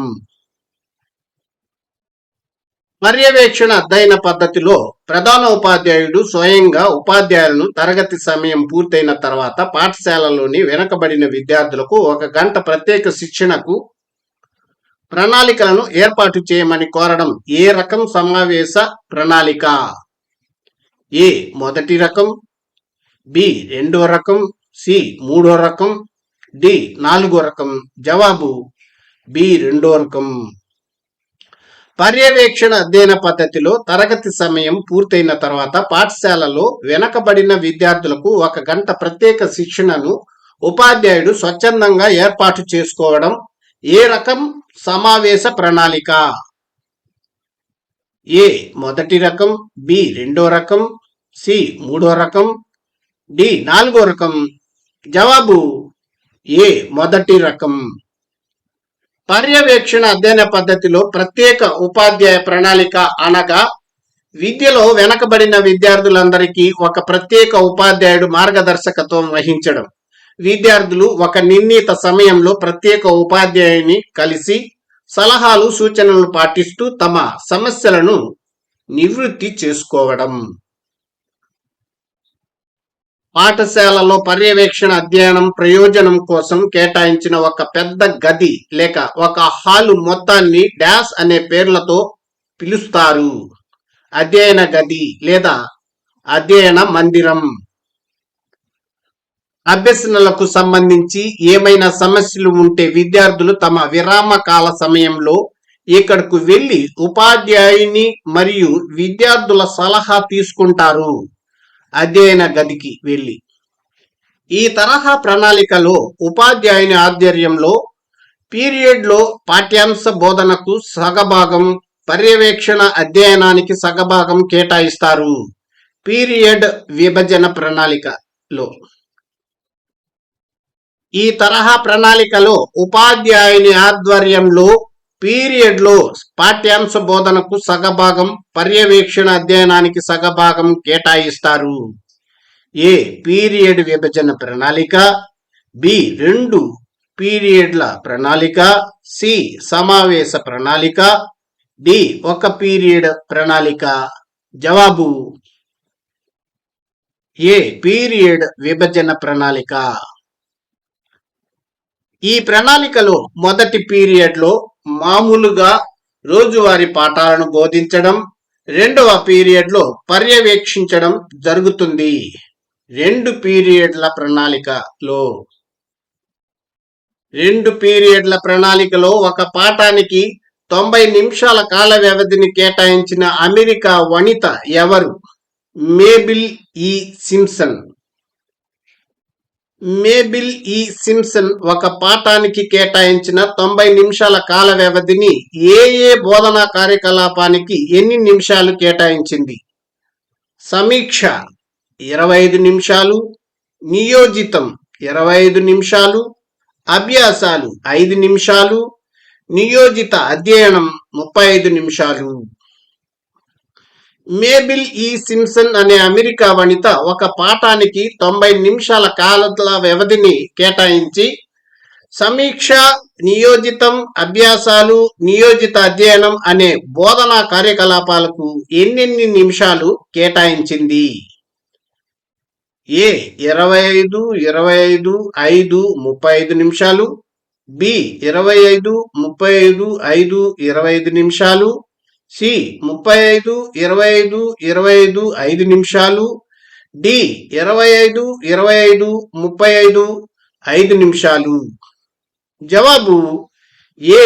పర్యవేక్షణ అధ్యయన పద్ధతిలో ప్రధానోపాధ్యాయుడు స్వయంగా ఉపాధ్యాయులను తరగతి సమయం పూర్తయిన తర్వాత పాఠశాలలోని వెనకబడిన విద్యార్థులకు 1 గంట ప్రత్యేక శిక్షణకు ప్రణాళికలను ఏర్పాటు చేయమని కోరడం ఏ రకం సమావేశ ప్రణాళిక? ఏ మొదటి రకం, బి రెండో రకం, సి మూడో రకం, డి నాలుగో రకం. జవాబు బి రెండో రకం. పర్యవేక్షణ అధ్యయన పద్ధతిలో తరగతి సమయం పూర్తయిన తర్వాత పాఠశాలలో వెనకబడిన విద్యార్థులకు 1 గంట ప్రత్యేక శిక్షణను ఉపాధ్యాయుడు స్వచ్ఛందంగా ఏర్పాటు చేసుకోవడం ఏ రకం సమావేశ ప్రణాళిక? ఏ మొదటి రకం, బి రెండో రకం, సి మూడో రకం, డి నాలుగో రకం. జవాబు ఏ మొదటి రకం. పర్యవేక్షణ అధ్యయన పద్ధతిలో ప్రత్యేక ఉపాధ్యాయ ప్రణాళిక అనగా విద్యలో వెనకబడిన విద్యార్థులందరికీ ఒక ప్రత్యేక ఉపాధ్యాయుడు మార్గదర్శకత్వం వహించడం. విద్యార్థులు ఒక నిర్ణీత సమయంలో ప్రత్యేక ఉపాధ్యాయుని కలిసి సలహాలు సూచనలు పాటిస్తూ తమ సమస్యలను నివృత్తి చేసుకోవడం. పాఠశాలలో పర్యవేక్షణ అధ్యయనం ప్రయోజనం కోసం కేటాయించిన ఒక పెద్ద గది లేక ఒక హాలు మొత్తాన్ని డాష్ అనే పేర్లతో పిలుస్తారు. అధ్యయన గది లేదా అధ్యయన మందిరం. అభ్యసనలకు సంబంధించి ఏమైనా సమస్యలు ఉంటే విద్యార్థులు తమ విరామ కాల సమయంలో ఇక్కడకు వెళ్లి ఉపాధ్యాయుని మరియు విద్యార్థుల సలహా తీసుకుంటారు. అధ్యయన గదికి వెళ్ళి ఈ తరహా ప్రణాళికలో ఉపాధ్యాయుని ఆధ్వర్యంలో పీరియడ్లో పాఠ్యాంశ బోధనకు సగభాగం, పర్యవేక్షణ అధ్యయనానికి సగభాగం కేటాయిస్తారు. పీరియడ్ విభజన ప్రణాళికలో ఈ తరహా ప్రణాళికలో ఉపాధ్యాయుని ఆధ్వర్యంలో పీరియడ్లో పాఠ్యాంశ బోధనకు సగభాగం, పర్యవేక్షణ అధ్యయనానికి సగభాగం కేటాయిస్తారు. ఏ పీరియడ్ విభజన ప్రణాళిక, బి 2 పీరియడ్ల ప్రణాళిక, సి సమావేశ ప్రణాళిక, డి 1 పీరియడ్ ప్రణాళిక. జవాబు ఏ పీరియడ్ విభజన ప్రణాళిక. ఈ ప్రణాళికలో మొదటి పీరియడ్లో మామూలుగా రోజువారీ పాఠాలను బోధించడం, రెండవ పీరియడ్లో పర్యవేక్షించడం జరుగుతుంది. 2 పీరియడ్ల ప్రణాళికలో 2 పీరియడ్ల ప్రణాళికలో ఒక పాఠానికి 90 నిమిషాల కాల వ్యవధిని కేటాయించిన అమెరికా వనిత ఎవరు? మేబిల్ ఈ సింప్సన్. మేబిల్ ఈ సింప్సన్ ఒక పాఠానికి కేటాయించిన 90 నిమిషాల కాల వ్యవధిని ఏ బోధనా కార్యకలాపానికి ఎన్ని నిమిషాలు కేటాయించింది? సమీక్ష 25 నిమిషాలు, నియోజితం 25 నిమిషాలు, అభ్యాసాలు 5 నిమిషాలు, నియోజిత అధ్యయనం 35 నిమిషాలు. మేబిల్ ఈ సింప్సన్ అనే అమెరికా వనిత ఒక పాఠానికి 90 నిమిషాల కాల వ్యవధిని కేటాయించి సమీక్ష, నియోజితం, అభ్యాసాలు, నియోజిత అధ్యయనం అనే బోధనా కార్యకలాపాలకు ఎన్నెన్ని నిమిషాలు కేటాయించింది? ఏ 25, 25, 5, 35 నిమిషాలు, బి 25, 35, 5, 25 నిమిషాలు, సి 35, 25, 25, 5 నిమిషాలు, డి 25, 25, 35, 5 నిమిషాలు. జవాబు ఏ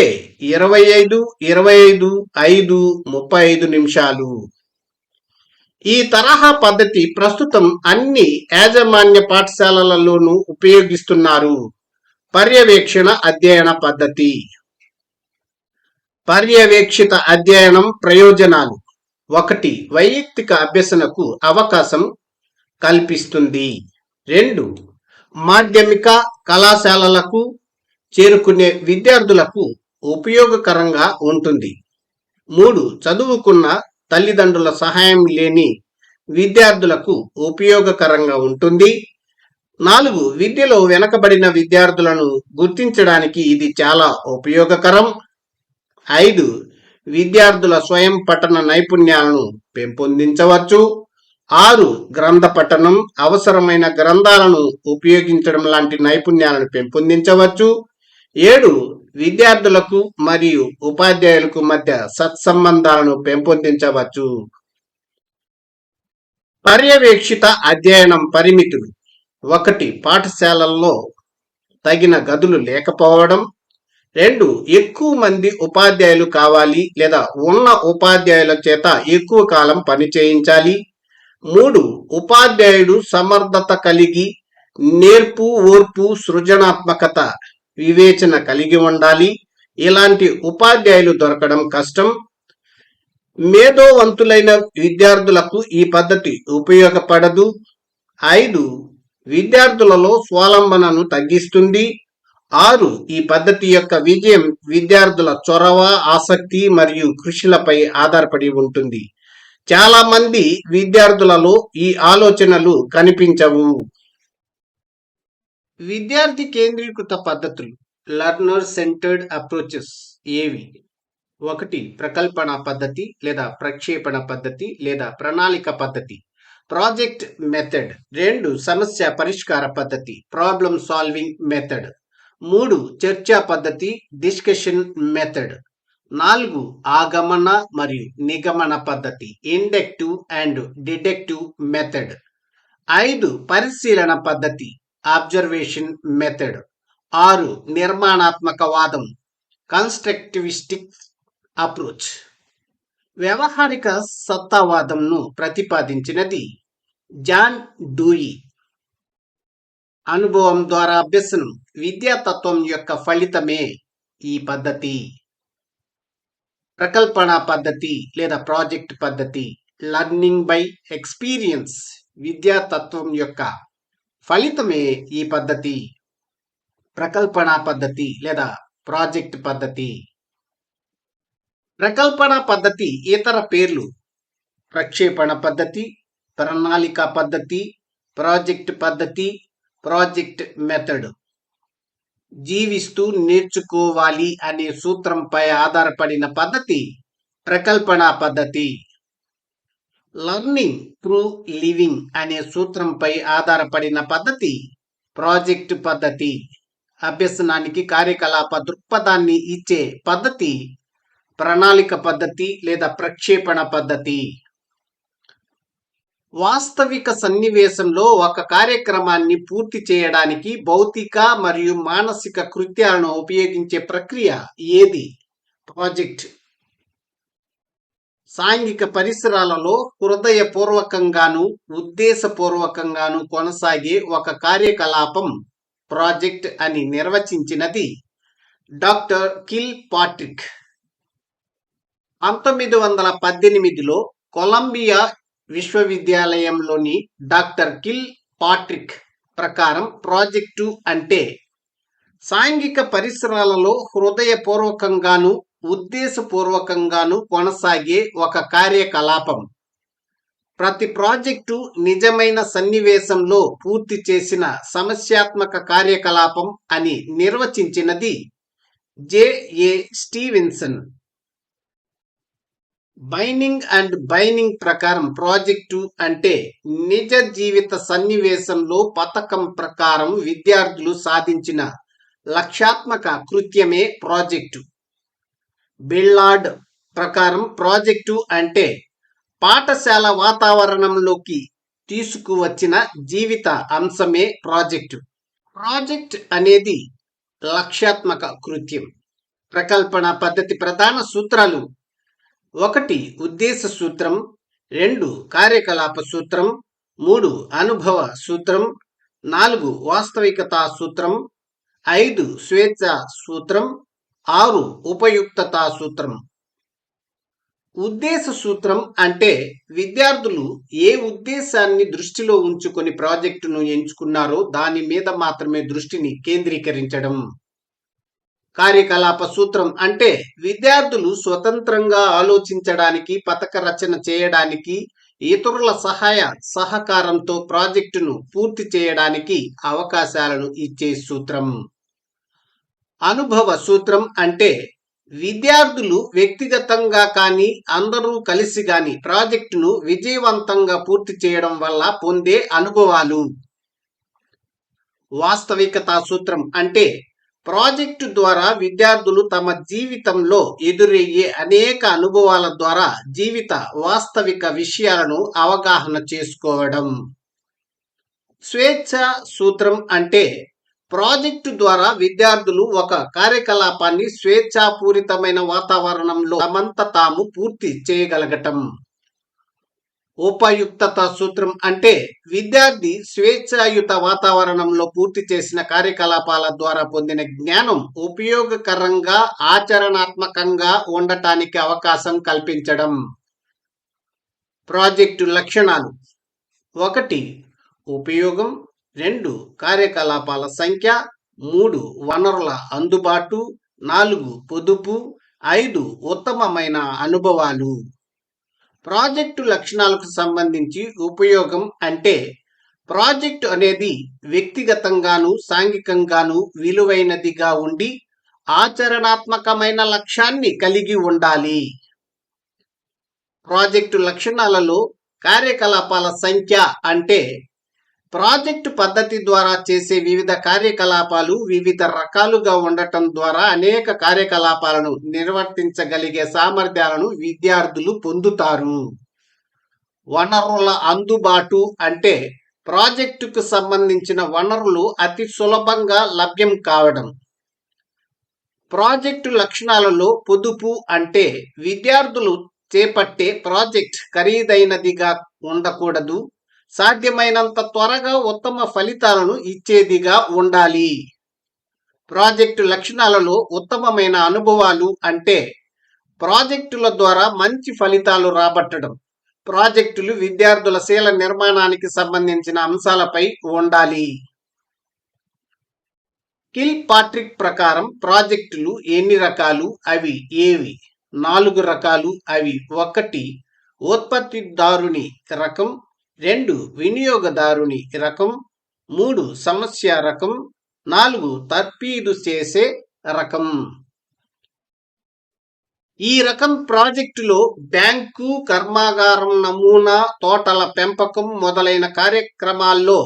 25, 25, 5, 35 నిమిషాలు. ఈ తరహా పద్ధతి ప్రస్తుతం అన్ని యాజమాన్య పాఠశాలలలోనూ ఉపయోగిస్తున్నారు. పర్యవేక్షణ అధ్యయన పద్ధతి. పర్యవేక్షిత అధ్యయనం ప్రయోజనాలు. 1. వైయక్తిక అభ్యసనకు అవకాశం కల్పిస్తుంది. 2. మాధ్యమిక కళాశాలలకు చేరుకునే విద్యార్థులకు ఉపయోగకరంగా ఉంటుంది. 3. చదువుకున్న తల్లిదండ్రుల సహాయం లేని విద్యార్థులకు ఉపయోగకరంగా ఉంటుంది. 4. విద్యలో వెనకబడిన విద్యార్థులను గుర్తించడానికి ఇది చాలా ఉపయోగకరం. 5. విద్యార్థుల స్వయం పఠన నైపుణ్యాలను పెంపొందించవచ్చు. 6. గ్రంథ పఠనం, అవసరమైన గ్రంథాలను ఉపయోగించడం లాంటి నైపుణ్యాలను పెంపొందించవచ్చు. 7. విద్యార్థులకు మరియు ఉపాధ్యాయులకు మధ్య సత్సంబంధాలను పెంపొందించవచ్చు. పర్యవేక్షిత అధ్యయనం పరిమితులు. 1. పాఠశాలల్లో తగిన గదులు లేకపోవడం. 2. ఎక్కువ మంది ఉపాధ్యాయులు కావాలి లేదా ఉన్న ఉపాధ్యాయుల చేత ఎక్కువ కాలం పని చేయించాలి. 3. ఉపాధ్యాయుడు సమర్థత కలిగి నేర్పు, ఓర్పు, సృజనాత్మకత, వివేచన కలిగి ఉండాలి. ఇలాంటి ఉపాధ్యాయులు దొరకడం కష్టం. మేధోవంతులైన విద్యార్థులకు ఈ పద్ధతి ఉపయోగపడదు. 5. విద్యార్థులలో స్వాలంబనను తగ్గిస్తుంది. 6. ఈ పద్ధతి యొక్క విజయం విద్యార్థుల చొరవ, ఆసక్తి మరియు కృషిలపై ఆధారపడి ఉంటుంది. చాలా మంది విద్యార్థులలో ఈ ఆలోచనలు కనిపించవు. విద్యార్థి కేంద్రీకృత పద్ధతులు, లర్నర్ సెంటర్డ్ అప్రోచెస్ ఏవి? 1. ప్రకల్పన పద్ధతి లేదా ప్రక్షేపణ పద్ధతి లేదా ప్రణాళిక పద్ధతి, ప్రాజెక్ట్ మెథడ్. 2. సమస్య పరిష్కార పద్ధతి, ప్రాబ్లమ్ సాల్వింగ్ మెథడ్. 3. చర్చా పద్ధతి, డిస్కషన్ మెథడ్. 4. ఆగమన మరియు నిగమన పద్ధతి, ఇండక్టివ్ అండ్ డిడక్టివ్ మెథడ్. 5. పరిశీలన పద్ధతి, అబ్జర్వేషన్ మెథడ్. 6. నిర్మాణాత్మక వాదం, కన్స్ట్రక్టివిస్టిక్ అప్రోచ్. వ్యవహారిక సత్తావాదంను ప్రతిపాదించినది జాన్ డూయి. అనుభవం ద్వారా అభ్యసనం, విద్యాతత్వం యొక్క ఫలితమే ఈ పద్ధతి. ప్రకల్పన పద్ధతి లేదా ప్రాజెక్ట్ పద్ధతి, లర్నింగ్ బై ఎక్స్పీరియన్స్, విద్యాతత్వం యొక్క ఫలితమే ఈ పద్ధతి. ప్రకల్పన పద్ధతి లేదా ప్రాజెక్ట్ పద్ధతి. ప్రకల్పన పద్ధతి ఇతర పేర్లు ప్రక్షేపణ పద్ధతి, ప్రణాళిక పద్ధతి, ప్రాజెక్ట్ పద్ధతి, ప్రాజెక్ట్ మెథడ్. జీవిస్తూ నేర్చుకోవాలి అనే సూత్రంపై ఆధారపడిన పద్ధతి ప్రకల్పన పద్ధతి. లర్నింగ్ త్రూ లివింగ్ అనే సూత్రంపై ఆధారపడిన పద్ధతి ప్రాజెక్ట్ పద్ధతి. అభ్యసనానికి కార్యకలాప దృక్పథాన్ని ఇచ్చే పద్ధతి ప్రణాళిక పద్ధతి లేదా ప్రక్షేపణ పద్ధతి. వాస్తవిక సన్నివేశంలో ఒక కార్యక్రమాన్ని పూర్తి చేయడానికి భౌతిక మరియు మానసిక కృత్యాలను ఉపయోగించే ప్రక్రియ ఏది? ప్రాజెక్ట్. సాంఘిక పరిసరాలలో హృదయపూర్వకంగాను ఉద్దేశపూర్వకంగాను కొనసాగే ఒక కార్యకలాపం ప్రాజెక్ట్ అని నిర్వచించినది డాక్టర్ కిల్ పాట్రిక్. 1918లో కొలంబియా విశ్వవిద్యాలయంలోని డాక్టర్ కిల్ పాట్రిక్ ప్రకారం ప్రాజెక్టు అంటే సాంఘిక పరిసరాలలో హృదయపూర్వకంగాను ఉద్దేశపూర్వకంగాను కొనసాగే ఒక కార్యకలాపం. ప్రతి ప్రాజెక్టు నిజమైన సన్నివేశంలో పూర్తి చేసిన సమస్యాత్మక కార్యకలాపం అని నిర్వచించినది జె.ఏ. స్టీవెన్సన్. బైనింగ్ అండ్ బైనింగ్ ప్రకారం ప్రాజెక్టు అంటే నిజ జీవిత సన్నివేశంలో పథకం ప్రకారం విద్యార్థులు సాధించిన లక్ష్యాత్మక కృత్యమే ప్రాజెక్టు. బిల్లార్డ్ ప్రకారం ప్రాజెక్టు అంటే పాఠశాల వాతావరణంలోకి తీసుకువచ్చిన జీవిత అంశమే ప్రాజెక్టు. ప్రాజెక్ట్ అనేది లక్ష్యాత్మక కృత్యం. ప్రకల్పన పద్ధతి ప్రధాన సూత్రాలు: 1. ఉద్దేశ సూత్రం, 2. కార్యకలాప సూత్రం, 3. అనుభవ సూత్రం, 4. వాస్తవికతా సూత్రం, 5. స్వేచ్ఛ సూత్రం, 6 ఉపయుక్తతా సూత్రం. ఉద్దేశ సూత్రం అంటే విద్యార్థులు ఏ ఉద్దేశాన్ని దృష్టిలో ఉంచుకొని ప్రాజెక్టును ఎంచుకున్నారో దాని మీద మాత్రమే దృష్టిని కేంద్రీకరించడం. కార్యకలాప సూత్రం అంటే విద్యార్థులు స్వతంత్రంగా ఆలోచించడానికి, పథక రచన చేయడానికి, ఇతరుల సహకారంతో ప్రాజెక్టును పూర్తి చేయడానికి అవకాశాలను ఇచ్చే సూత్రం. అనుభవ సూత్రం అంటే విద్యార్థులు వ్యక్తిగతంగా కానీ అందరూ కలిసి కానీ ప్రాజెక్టును విజయవంతంగా పూర్తి చేయడం వల్ల పొందే అనుభవాలు. వాస్తవికతా సూత్రం అంటే ప్రాజెక్టు ద్వారా విద్యార్థులు తమ జీవితంలో ఎదురయ్యే అనేక అనుభవాల ద్వారా జీవిత వాస్తవిక విషయాలను అవగాహన చేసుకోవడం. స్వేచ్ఛ సూత్రం అంటే ప్రాజెక్టు ద్వారా విద్యార్థులు ఒక కార్యకలాపాన్ని స్వేచ్ఛాపూరితమైన వాతావరణంలో తమంత తాము పూర్తి చేయగలగటం. ఉపయుక్తత సూత్రం అంటే విద్యార్థి స్వేచ్ఛాయుత వాతావరణంలో పూర్తి చేసిన కార్యకలాపాల ద్వారా పొందిన జ్ఞానం ఉపయోగకరంగా ఆచరణాత్మకంగా ఉండటానికి అవకాశం కల్పించడం. ప్రాజెక్టు లక్షణాలు: 1 ఉపయోగం, 2 కార్యకలాపాల సంఖ్య, 3 వనరుల అందుబాటు, 4 పొదుపు, 5 ఉత్తమమైన అనుభవాలు. ప్రాజెక్టు లక్షణాలకు సంబంధించి ఉపయోగం అంటే ప్రాజెక్టు అనేది వ్యక్తిగతంగాను సాంఘికంగాను విలువైనదిగా ఉండి ఆచరణాత్మకమైన లక్ష్యాన్ని కలిగి ఉండాలి. ప్రాజెక్టు లక్షణాలలో కార్యకలాపాల సంఖ్య అంటే ప్రాజెక్టు పద్ధతి ద్వారా చేసే వివిధ కార్యకలాపాలు వివిధ రకాలుగా ఉండటం ద్వారా అనేక కార్యకలాపాలను నిర్వర్తించగలిగే సామర్థ్యాలను విద్యార్థులు పొందుతారు. వనరుల అందుబాటు అంటే ప్రాజెక్టుకు సంబంధించిన వనరులు అతి సులభంగా లభ్యం కావడం. ప్రాజెక్టు లక్షణాలలో పొదుపు అంటే విద్యార్థులు చేపట్టే ప్రాజెక్ట్ ఖరీదైనదిగా ఉండకూడదు, సాధ్యమైనంత త్వరగా ఉత్తమ ఫలితాలను ఇచ్చేదిగా ఉండాలి. ప్రాజెక్టు లక్షణాలలో ఉత్తమమైన అనుభవాలు అంటే ప్రాజెక్టుల ద్వారా మంచి ఫలితాలు రాబట్టడం. ప్రాజెక్టులు విద్యార్థుల శీల నిర్మాణానికి సంబంధించిన అంశాలపై ఉండాలి. కిల్ పాట్రిక్ ప్రకారం ప్రాజెక్టులు ఎన్ని రకాలు, అవి ఏవి? 4 రకాలు, అవి: 1 ఉత్పత్తిదారుని రకం, 2 వినియోగదారుని రకం, 3 సమస్య రకం, 4 తర్ఫీదు చేసే రకం. ఈ రకం ప్రాజెక్టులో బ్యాంకు, కర్మాగారం నమూనా, తోటల పెంపకం మొదలైన కార్యక్రమాల్లో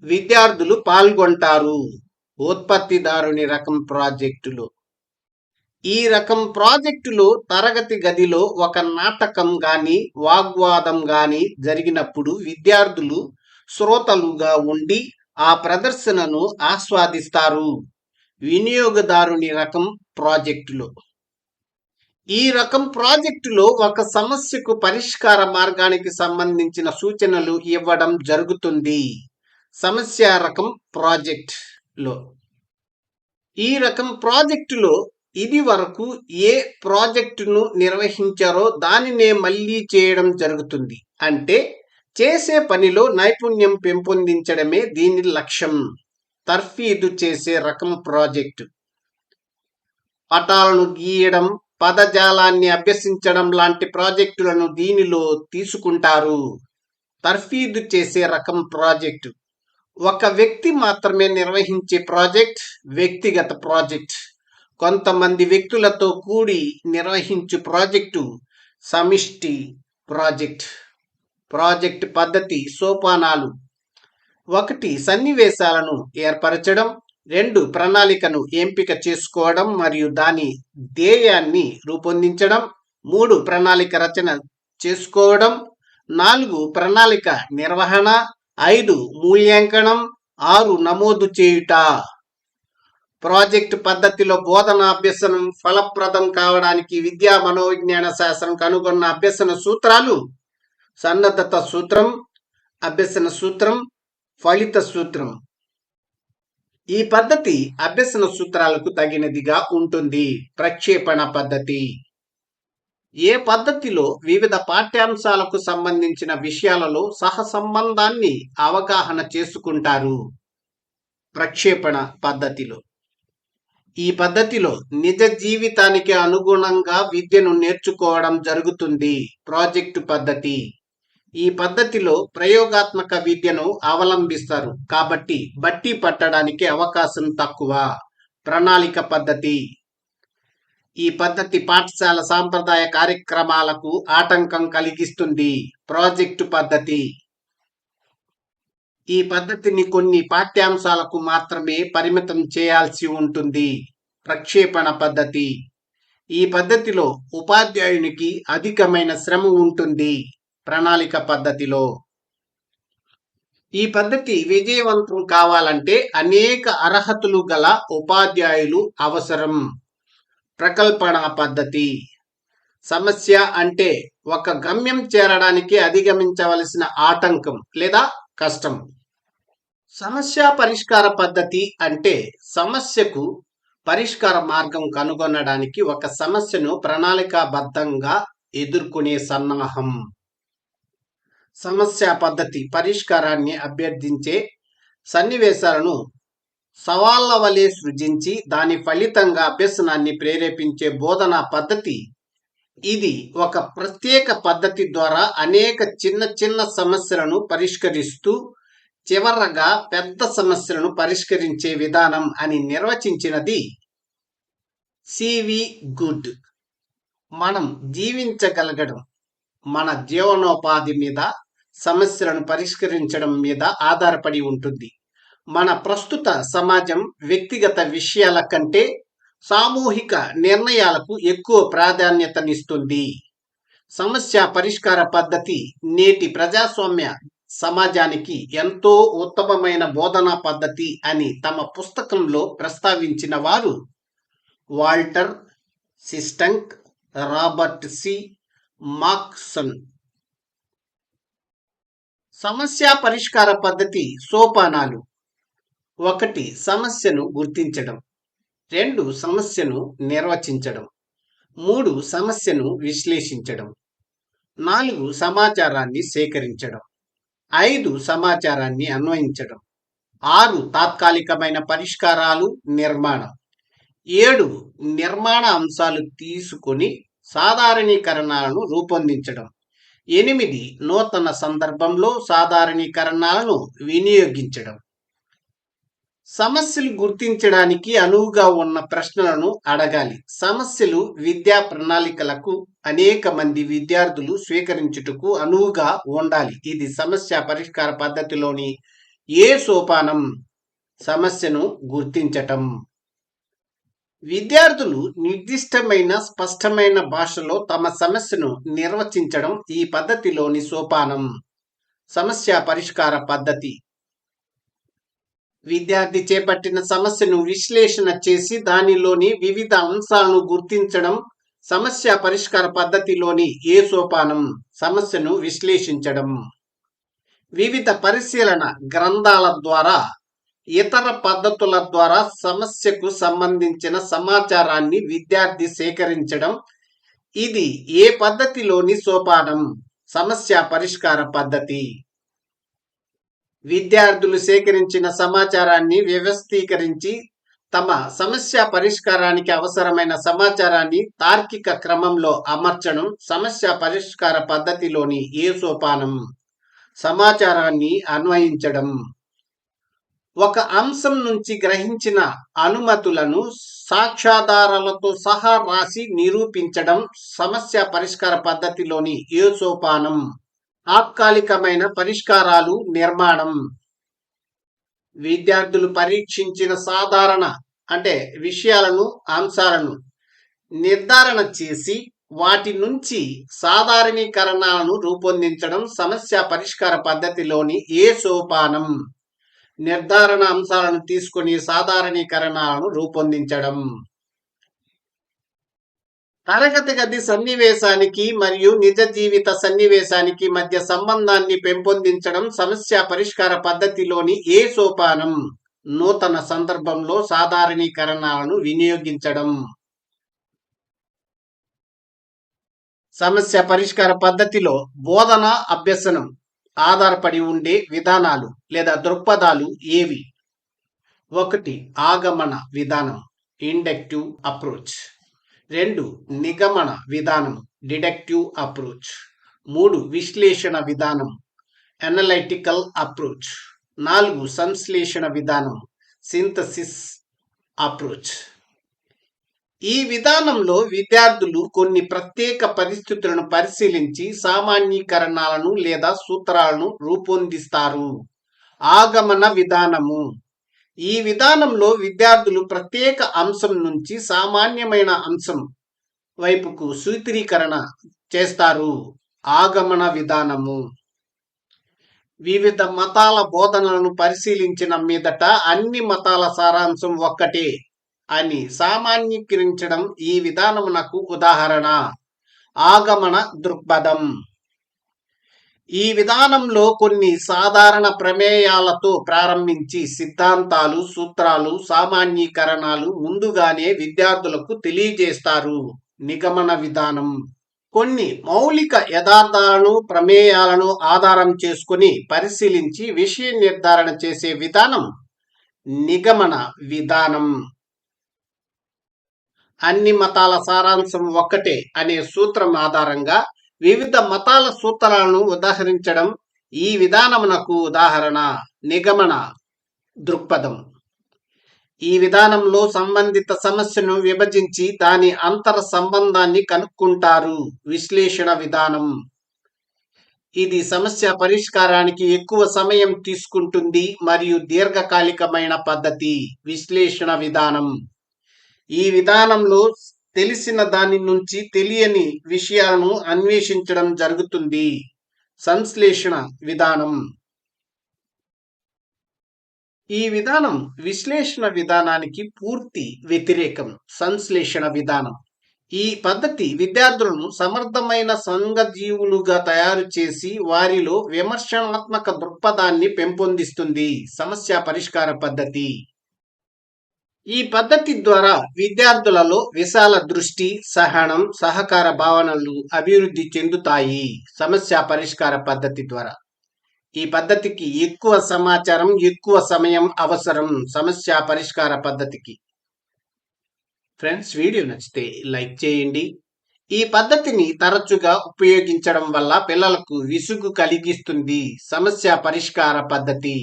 విద్యార్థులు పాల్గొంటారు. ఉత్పత్తిదారుని రకం ప్రాజెక్టులో ఈ రకం ప్రాజెక్టులో తరగతి గదిలో ఒక నాటకం గాని వాగ్వాదం గాని జరిగినప్పుడు విద్యార్థులు శ్రోతలుగా ఉండి ఆ ప్రదర్శనను ఆస్వాదిస్తారు. వినియోగదారుని రకం ప్రాజెక్టులో ఈ రకం ప్రాజెక్టులో ఒక సమస్యకు పరిష్కార మార్గానికి సంబంధించిన సూచనలు ఇవ్వడం జరుగుతుంది. సమస్య రకం ప్రాజెక్టులో ఈ రకం ప్రాజెక్టులో ఇది వరకు ఏ ప్రాజెక్టును నిర్వహించారో దానినే మళ్ళీ చేయడం జరుగుతుంది. అంటే చేసే పనిలో నైపుణ్యం పెంపొందించడమే దీని లక్ష్యం. తర్ఫీదు చేసే రకం ప్రాజెక్టు పటాలను గీయడం, పదజాలాన్ని అభ్యసించడం లాంటి ప్రాజెక్టులను దీనిలో తీసుకుంటారు. తర్ఫీదు చేసే రకం ప్రాజెక్టు ఒక వ్యక్తి మాత్రమే నిర్వహించే ప్రాజెక్ట్ వ్యక్తిగత ప్రాజెక్ట్. కొంతమంది వ్యక్తులతో కూడి నిర్వహించు ప్రాజెక్టు సమిష్టి ప్రాజెక్ట్. ప్రాజెక్ట్ పద్ధతి సోపానాలు: 1 సన్నివేశాలను ఏర్పరచడం, 2 ప్రణాళికను ఎంపిక చేసుకోవడం మరియు దాని ధ్యేయాన్ని రూపొందించడం, 3 ప్రణాళిక రచన చేసుకోవడం, 4 ప్రణాళిక నిర్వహణ, 5 మూల్యాంకనం, 6 నమోదు చేయుట. ప్రాజెక్టు పద్ధతిలో బోధన అభ్యసనం ఫలప్రదం కావడానికి విద్యా మనోవిజ్ఞాన శాస్త్రం కనుగొన్న అభ్యసన సూత్రాలు: సన్నద్ధత సూత్రం, అభ్యసన సూత్రం, ఫలిత సూత్రం. ఈ పద్ధతి అభ్యసన సూత్రాలకు తగినదిగా ఉంటుంది. ప్రక్షేపణ పద్ధతి. ఏ పద్ధతిలో వివిధ పాఠ్యాంశాలకు సంబంధించిన విషయాలలో సహసంబంధాన్ని అవగాహన చేసుకుంటారు. ప్రక్షేపణ పద్ధతిలో ఈ పద్ధతిలో నిజ జీవితానికి అనుగుణంగా విద్యను నేర్చుకోవడం జరుగుతుంది. ప్రాజెక్టు పద్ధతి. ఈ పద్ధతిలో ప్రయోగాత్మక విద్యను అవలంబిస్తారు కాబట్టి బట్టి పట్టడానికి అవకాశం తక్కువ. ప్రణాళిక పద్ధతి. ఈ పద్ధతి పాఠశాల సాంప్రదాయ కార్యక్రమాలకు ఆటంకం కలిగిస్తుంది. ప్రాజెక్టు పద్ధతి. ఈ పద్ధతిని కొన్ని పాఠ్యాంశాలకు మాత్రమే పరిమితం చేయాల్సి ఉంటుంది. ప్రక్షేపణ పద్ధతి. ఈ పద్ధతిలో ఉపాధ్యాయునికి అధికమైన శ్రమ ఉంటుంది. ప్రణాళిక పద్ధతిలో ఈ పద్ధతి విజయవంతం కావాలంటే అనేక అర్హతలు గల ఉపాధ్యాయులు అవసరం. ప్రకల్పన పద్ధతి. సమస్య అంటే ఒక గమ్యం చేరడానికి అధిగమించవలసిన ఆటంకం లేదా కష్టం. సమస్య పరిష్కార పద్ధతి అంటే సమస్యకు పరిష్కార మార్గం కనుగొనడానికి ఒక సమస్యను ప్రణాళికాబద్ధంగా ఎదుర్కొనే సన్నాహం. సమస్య పద్ధతి పరిష్కారాన్ని అభ్యర్థించే సన్నివేశాలను సవాళ్ల వలె సృజించి దాని ఫలితంగా అభ్యసనాన్ని ప్రేరేపించే బోధనా పద్ధతి. ఇది ఒక ప్రత్యేక పద్ధతి ద్వారా అనేక చిన్న చిన్న సమస్యలను పరిష్కరిస్తూ చివరగా పెద్ద సమస్యలను పరిష్కరించే విధానం అని నిర్వచించినది సివి గుడ్. మనం జీవించగలగడం మన జీవనోపాధి మీద, సమస్యలను పరిష్కరించడం మీద ఆధారపడి ఉంటుంది. మన ప్రస్తుత సమాజం వ్యక్తిగత విషయాల కంటే సామూహిక నిర్ణయాలకు ఎక్కువ ప్రాధాన్యతనిస్తుంది. సమస్య పరిష్కార పద్ధతి నేటి ప్రజాస్వామ్య సమాజానికి ఎంతో ఉత్తమమైన బోధనా పద్ధతి అని తమ పుస్తకంలో ప్రస్తావించిన వారు వాల్టర్ సిస్టంక్, రాబర్ట్ సి. మాక్సన్. సమస్య పరిష్కార పద్ధతి సోపానాలు. 1. సమస్యను గుర్తించడం. 2. సమస్యను నిర్వచించడం. 3. సమస్యను విశ్లేషించడం. 4. సమాచారాన్ని సేకరించడం. 5. సమాచారాన్ని అన్వయించడం. 6. తాత్కాలికమైన పరిష్కారాలు నిర్మాణం. 7. నిర్మాణ అంశాలు తీసుకొని సాధారణీకరణాలను రూపొందించడం. 8. నూతన సందర్భంలో సాధారణీకరణాలను వినియోగించడం. సమస్యలు గుర్తించడానికి అనువుగా ఉన్న ప్రశ్నలను అడగాలి. సమస్యలు విద్యా ప్రణాళికలకు అనేక మంది విద్యార్థులు స్వీకరించుటకు అనువుగా ఉండాలి. ఇది సమస్య పరిష్కార పద్ధతిలోని ఏ సోపానం. సమస్యను గుర్తించటం. విద్యార్థులు నిర్దిష్టమైన స్పష్టమైన భాషలో తమ సమస్యను నిర్వచించడం ఈ పద్ధతిలోని సోపానం. సమస్య పరిష్కార పద్ధతి. విద్యార్థి చేపట్టిన సమస్యను విశ్లేషణ చేసి దానిలోని వివిధ అంశాలను గుర్తించడం సమస్య పరిష్కార పద్ధతిలోని ఏ సోపానం. సమస్యను విశ్లేషించడం. వివిధ పరిశీలన గ్రంథాల ద్వారా, ఇతర పద్ధతుల ద్వారా సమస్యకు సంబంధించిన సమాచారాన్ని విద్యార్థి సేకరించడం ఇది ఏ పద్ధతిలోని సోపానం. సమస్య పరిష్కార పద్ధతి. విద్యార్థులు సేకరించిన సమాచారాన్ని వ్యవస్థీకరించి తమ సమస్య పరిష్కారానికి అవసరమైన సమాచారాన్ని తార్కిక క్రమంలో అమర్చడం సమస్య పరిష్కార పద్ధతిలోని ఏ సోపానం. సమాచారాన్ని అన్వయించడం. ఒక అంశం నుంచి గ్రహించిన అనుమతులను సాక్ష్యాధారాలతో సహా రాసి నిరూపించడం సమస్య పరిష్కార పద్ధతిలోని ఏ సోపానం. తాత్కాలికమైన పరిష్కారాలు నిర్మాణం. విద్యార్థులు పరీక్షించిన సాధారణ విషయాలను, అంశాలను నిర్ధారణ చేసి వాటి నుంచి సాధారణీకరణాలను రూపొందించడం సమస్య పరిష్కార పద్ధతిలోని ఏ సోపానం. నిర్ధారణ అంశాలను తీసుకొని సాధారణీకరణాలను రూపొందించడం. తరగతి గది సన్నివేశానికి మరియు నిజ జీవిత సన్నివేశానికి మధ్య సంబంధాన్ని పెంపొందించడం సమస్య పరిష్కార పద్ధతిలోని ఏ సోపానం. నూతన సందర్భంలో సాధారణీకరణలను వినియోగించడం. సమస్య పరిష్కార పద్ధతిలో బోధన అభ్యసనం ఆధారపడి ఉండే విధానాలు లేదా దృక్పథాలు ఏవి? 1. ఆగమన విధానం, ఇండక్టివ్ అప్రోచ్. 2. నిగమన విధానం, డిడక్టివ్ అప్రోచ్. 3. విశ్లేషణ విధానం, అనలైటికల్ అప్రోచ్. 4. సంశ్లేషణ విధానం, సింథసిస్ అప్రోచ్. ఈ విధానంలో విద్యార్థులు కొన్ని ప్రత్యేక పరిస్థితులను పరిశీలించి సామాన్యీకరణాలను లేదా సూత్రాలను రూపొందిస్తారు. ఆగమన విధానము. ఈ విధానంలో విద్యార్థులు ప్రత్యేక అంశం నుంచి సామాన్యమైన అంశం వైపుకు సూత్రీకరణ చేస్తారు. ఆగమన విధానము. వివిధ మతాల బోధనలను పరిశీలించిన మీదట అన్ని మతాల సారాంశం ఒక్కటే అని సామాన్యీకరించడం ఈ విధానమునకు ఉదాహరణ. ఆగమన దృక్పథం. ఈ విధానంలో కొన్ని సాధారణ ప్రమేయాలతో ప్రారంభించి సిద్ధాంతాలు, సూత్రాలు, సామాన్యీకరణాలు ముందుగానే విద్యార్థులకు తెలియజేస్తారు. నిగమన విధానం. కొన్ని మౌలిక యథార్థాలను, ప్రమేయాలను ఆధారం చేసుకుని పరిశీలించి విషయ నిర్ధారణ చేసే విధానం నిగమన విధానం. అన్ని మతాల సారాంశం ఒక్కటే అనే సూత్రం ఆధారంగా వివిధ మతాల సూత్రాలను ఉదాహరించడం ఈ విధానమునకు ఉదాహరణ. నిగమన దృక్పథం. ఈ విధానంలో సంబంధిత సమస్యను విభజించి దాని అంతర సంబంధాన్ని కనుక్కుంటారు. విశ్లేషణ విధానం. ఇది సమస్య పరిష్కారానికి ఎక్కువ సమయం తీసుకుంటుంది మరియు దీర్ఘకాలికమైన పద్ధతి. విశ్లేషణ విధానం. ఈ విధానంలో తెలిసిన దాని నుంచి తెలియని విషయాలను అన్వేషించడం జరుగుతుంది. సంశ్లేషణ విధానం. ఈ విధానం విశ్లేషణ విధానానికి పూర్తి వ్యతిరేకం. సంశ్లేషణ విధానం. ఈ పద్ధతి విద్యార్థులను సమర్థమైన సంఘజీవులుగా తయారు చేసి వారిలో విమర్శనాత్మక దృక్పథాన్ని పెంపొందిస్తుంది. సమస్య పరిష్కార పద్ధతి. ఈ పద్ధతి ద్వారా విద్యార్థులలో విశాల దృష్టి, సహనం, సహకార భావనలు అభివృద్ధి చెందుతాయి. సమస్య పరిష్కార పద్ధతి ద్వారా ఈ పద్ధతికి ఎక్కువ సమాచారం, ఎక్కువ సమయం అవసరం. సమస్య పరిష్కార పద్ధతికి. ఫ్రెండ్స్, వీడియో నచ్చితే లైక్ చేయండి. ఈ పద్ధతిని తరచుగా ఉపయోగించడం వల్ల పిల్లలకు విసుగు కలిగిస్తుంది. సమస్య పరిష్కార పద్ధతి.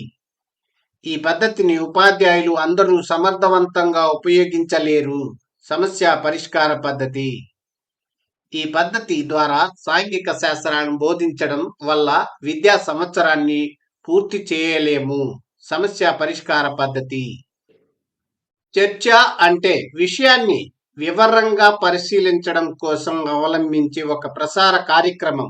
ఈ పద్ధతిని ఉపాధ్యాయులు అందరూ సమర్థవంతంగా ఉపయోగించలేరు. సమస్య పరిష్కార పద్ధతి. ఈ పద్ధతి ద్వారా సాంఘిక శాస్త్రాలను బోధించడం వల్ల విద్యా సంవత్సరాన్ని పూర్తి చేయలేము. సమస్య పరిష్కార పద్ధతి. చర్చ అంటే విషయాన్ని వివరంగా పరిశీలించడం కోసం అవలంబించే ఒక ప్రసార కార్యక్రమం.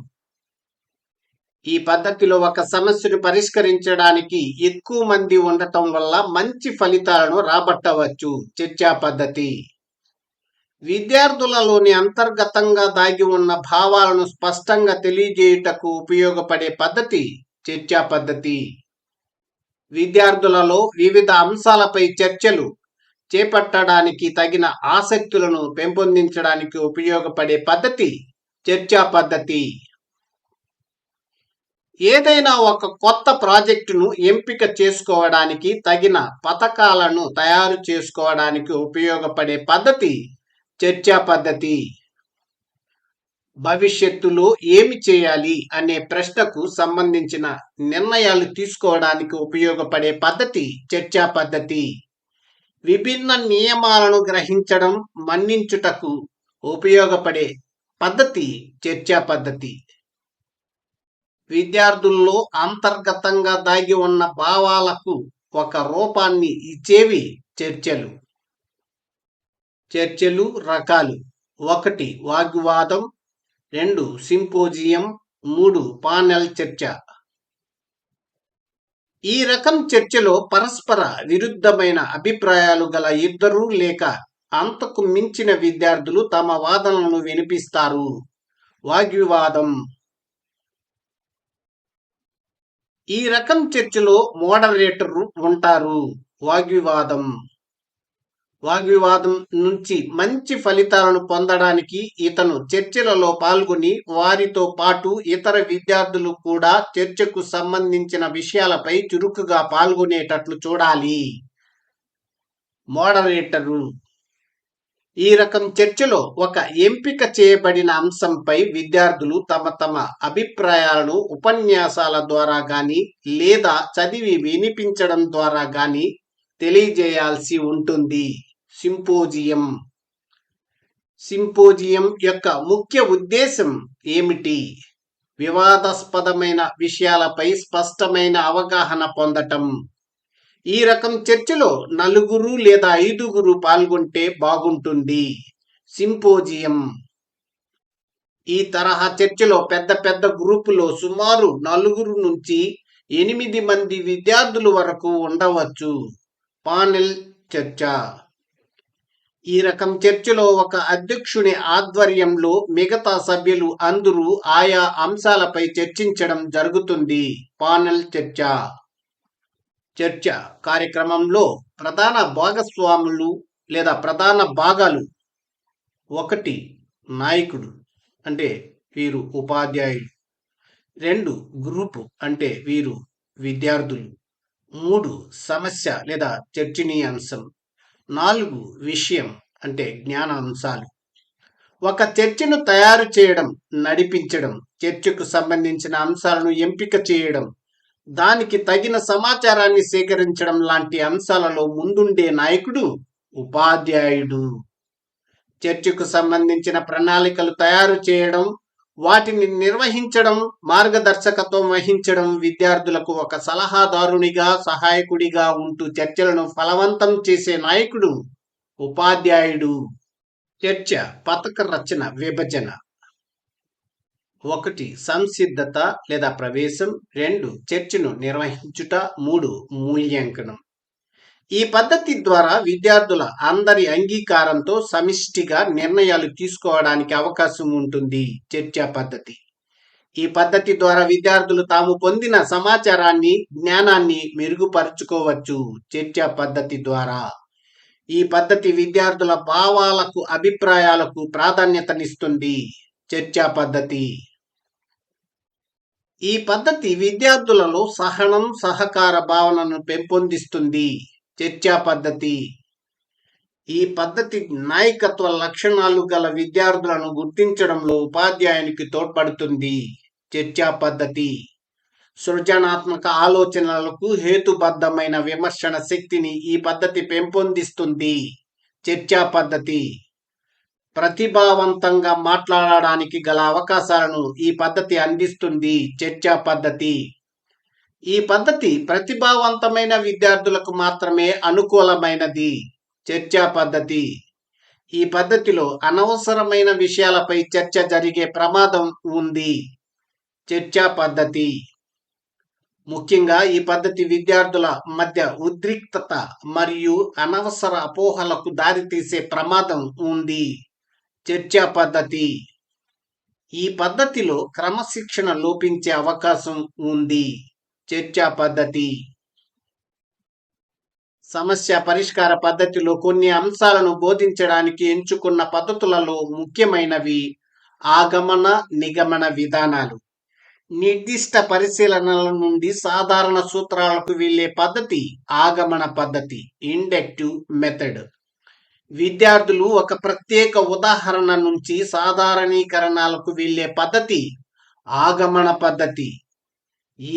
ఈ పద్ధతిలో ఒక సమస్యను పరిష్కరించడానికి ఎక్కువ మంది ఉండటం వల్ల మంచి ఫలితాలను రాబట్టవచ్చు. చర్చా పద్ధతి. విద్యార్థులలోని అంతర్గతంగా దాగి ఉన్న భావాలను స్పష్టంగా తెలియజేయుటకు ఉపయోగపడే పద్ధతి చర్చా పద్ధతి. విద్యార్థులలో వివిధ అంశాలపై చర్చలు చేపట్టడానికి తగిన ఆసక్తులను పెంపొందించడానికి ఉపయోగపడే పద్ధతి చర్చా పద్ధతి. ఏదైనా ఒక కొత్త ప్రాజెక్టును ఎంపిక చేసుకోవడానికి తగిన పథకాలను తయారు చేసుకోవడానికి ఉపయోగపడే పద్ధతి చర్చా పద్ధతి. భవిష్యత్తులో ఏమి చేయాలి అనే ప్రశ్నకు సంబంధించిన నిర్ణయాలు తీసుకోవడానికి ఉపయోగపడే పద్ధతి చర్చా పద్ధతి. విభిన్న నియమాలను గ్రహించడం, మన్నించుటకు ఉపయోగపడే పద్ధతి చర్చా పద్ధతి. విద్యార్థుల్లో అంతర్గతంగా దాగి ఉన్న భావాలకు ఒక రూపాన్ని ఇచ్చేవి చర్చలు. చర్చలు రకాలు: 1. వాగ్వివాదం. 2. సింపోజియం. 3. పానెల్ చర్చ. ఈ రకం చర్చలో పరస్పర విరుద్ధమైన అభిప్రాయాలు గల ఇద్దరు లేక అంతకు మించిన విద్యార్థులు తమ వాదనలను వినిపిస్తారు. వాగ్వివాదం. ఈ రకం చర్చలో మోడరేటర్ ఉంటారు. వాగ్వివాదం వాగ్వివాదం నుంచి మంచి ఫలితాలను పొందడానికి ఇతను చర్చలలో పాల్గొని వారితో పాటు ఇతర విద్యార్థులు కూడా చర్చకు సంబంధించిన విషయాలపై చురుకుగా పాల్గొనేటట్లు చూడాలి. మోడరేటరు ఈ రకం చర్చలో ఒక ఎంపిక చేయబడిన అంశంపై విద్యార్థులు తమ తమ అభిప్రాయాలను ఉపన్యాసాల ద్వారా గాని లేదా చదివి వినిపించడం ద్వారా గాని తెలియజేయాల్సి ఉంటుంది. సింపోజియం సింపోజియం యొక్క ముఖ్య ఉద్దేశం ఏమిటి? వివాదాస్పదమైన విషయాలపై స్పష్టమైన అవగాహన పొందటం. ఈ రకం చర్చలో 4 లేదా 5 పాల్గొంటే బాగుంటుంది. సింపోజియం ఈ తరహా చర్చలో పెద్ద పెద్ద గ్రూపులో సుమారు 4 నుంచి 8 మంది విద్యార్థుల వరకు ఉండవచ్చు. పానెల్ చర్చ ఈ రకం చర్చలో ఒక అధ్యక్షుని ఆధ్వర్యంలో మిగతా సభ్యులు అందరూ ఆయా అంశాలపై చర్చించడం జరుగుతుంది. పానెల్ చర్చ కార్యక్రమంలో ప్రధాన భాగస్వాములు లేదా ప్రధాన భాగాలు: 1 నాయకుడు అంటే వీరు ఉపాధ్యాయులు, 2 గ్రూపు అంటే వీరు విద్యార్థులు, 3 సమస్య లేదా చర్చనీయాంశం, 4 విషయం అంటే జ్ఞాన అంశాలు. ఒక చర్చను తయారు చేయడం, నడిపించడం, చర్చకు సంబంధించిన అంశాలను ఎంపిక చేయడం, దానికి తగిన సమాచారాన్ని సేకరించడం లాంటి అంశాలలో ముందుండే నాయకుడు ఉపాధ్యాయుడు. చర్చకు సంబంధించిన ప్రణాళికలు తయారు చేయడం, వాటిని నిర్వహించడం, మార్గదర్శకత్వం వహించడం, విద్యార్థులకు ఒక సలహాదారునిగా సహాయకుడిగా ఉంటూ చర్చలను ఫలవంతం చేసే నాయకుడు ఉపాధ్యాయుడు. చర్చ పథక రచన విభజన: 1 సంసిద్ధత లేదా ప్రవేశం, 2 చర్చను నిర్వహించుట, 3 మూల్యాంకనం. ఈ పద్ధతి ద్వారా విద్యార్థుల అందరి అంగీకారంతో సమిష్టిగా నిర్ణయాలు తీసుకోవడానికి అవకాశం ఉంటుంది. చర్చా పద్ధతి ఈ పద్ధతి ద్వారా విద్యార్థులు తాము పొందిన సమాచారాన్ని, జ్ఞానాన్ని మెరుగుపరుచుకోవచ్చు. చర్చా పద్ధతి ద్వారా ఈ పద్ధతి విద్యార్థుల భావాలకు, అభిప్రాయాలకు ప్రాధాన్యతనిస్తుంది. చర్చా పద్ధతి ఈ పద్ధతి విద్యార్థులలో సహనం, సహకార భావనను పెంపొందిస్తుంది. చర్చా పద్ధతి ఈ పద్ధతి నాయకత్వ లక్షణాలు గల విద్యార్థులను గుర్తించడంలో ఉపాధ్యాయునికి తోడ్పడుతుంది. చర్చా పద్ధతి సృజనాత్మక ఆలోచనలకు హేతుబద్ధమైన విమర్శన శక్తిని ఈ పద్ధతి పెంపొందిస్తుంది. చర్చా పద్ధతి ప్రతిభావంతంగా మాట్లాడడానికి గల అవకాశాలను ఈ పద్ధతి అందిస్తుంది. చర్చా పద్ధతి ఈ పద్ధతి ప్రతిభావంతమైన విద్యార్థులకు మాత్రమే అనుకూలమైనది. చర్చా పద్ధతి ఈ పద్ధతిలో అనవసరమైన విషయాలపై చర్చ జరిగే ప్రమాదం ఉంది. చర్చా పద్ధతి ముఖ్యంగా ఈ పద్ధతి విద్యార్థుల మధ్య ఉద్రిక్తత మరియు అనవసర అపోహలకు దారితీసే ప్రమాదం ఉంది. చర్చా పద్ధతి ఈ పద్ధతిలో క్రమశిక్షణ లోపించే అవకాశం ఉంది. చర్చా పద్ధతి సమస్య పరిష్కార పద్ధతిలో కొన్ని అంశాలను బోధించడానికి ఎంచుకున్న పద్ధతులలో ముఖ్యమైనవి ఆగమన, నిగమన విధానాలు. నిర్దిష్ట పరిశీలనల నుండి సాధారణ సూత్రాలకు వెళ్లే పద్ధతి ఆగమన పద్ధతి, ఇండక్టివ్ మెథడ్. విద్యార్థులు ఒక ప్రత్యేక ఉదాహరణ నుంచి సాధారణీకరణలకు వెళ్లే పద్ధతి ఆగమన పద్ధతి.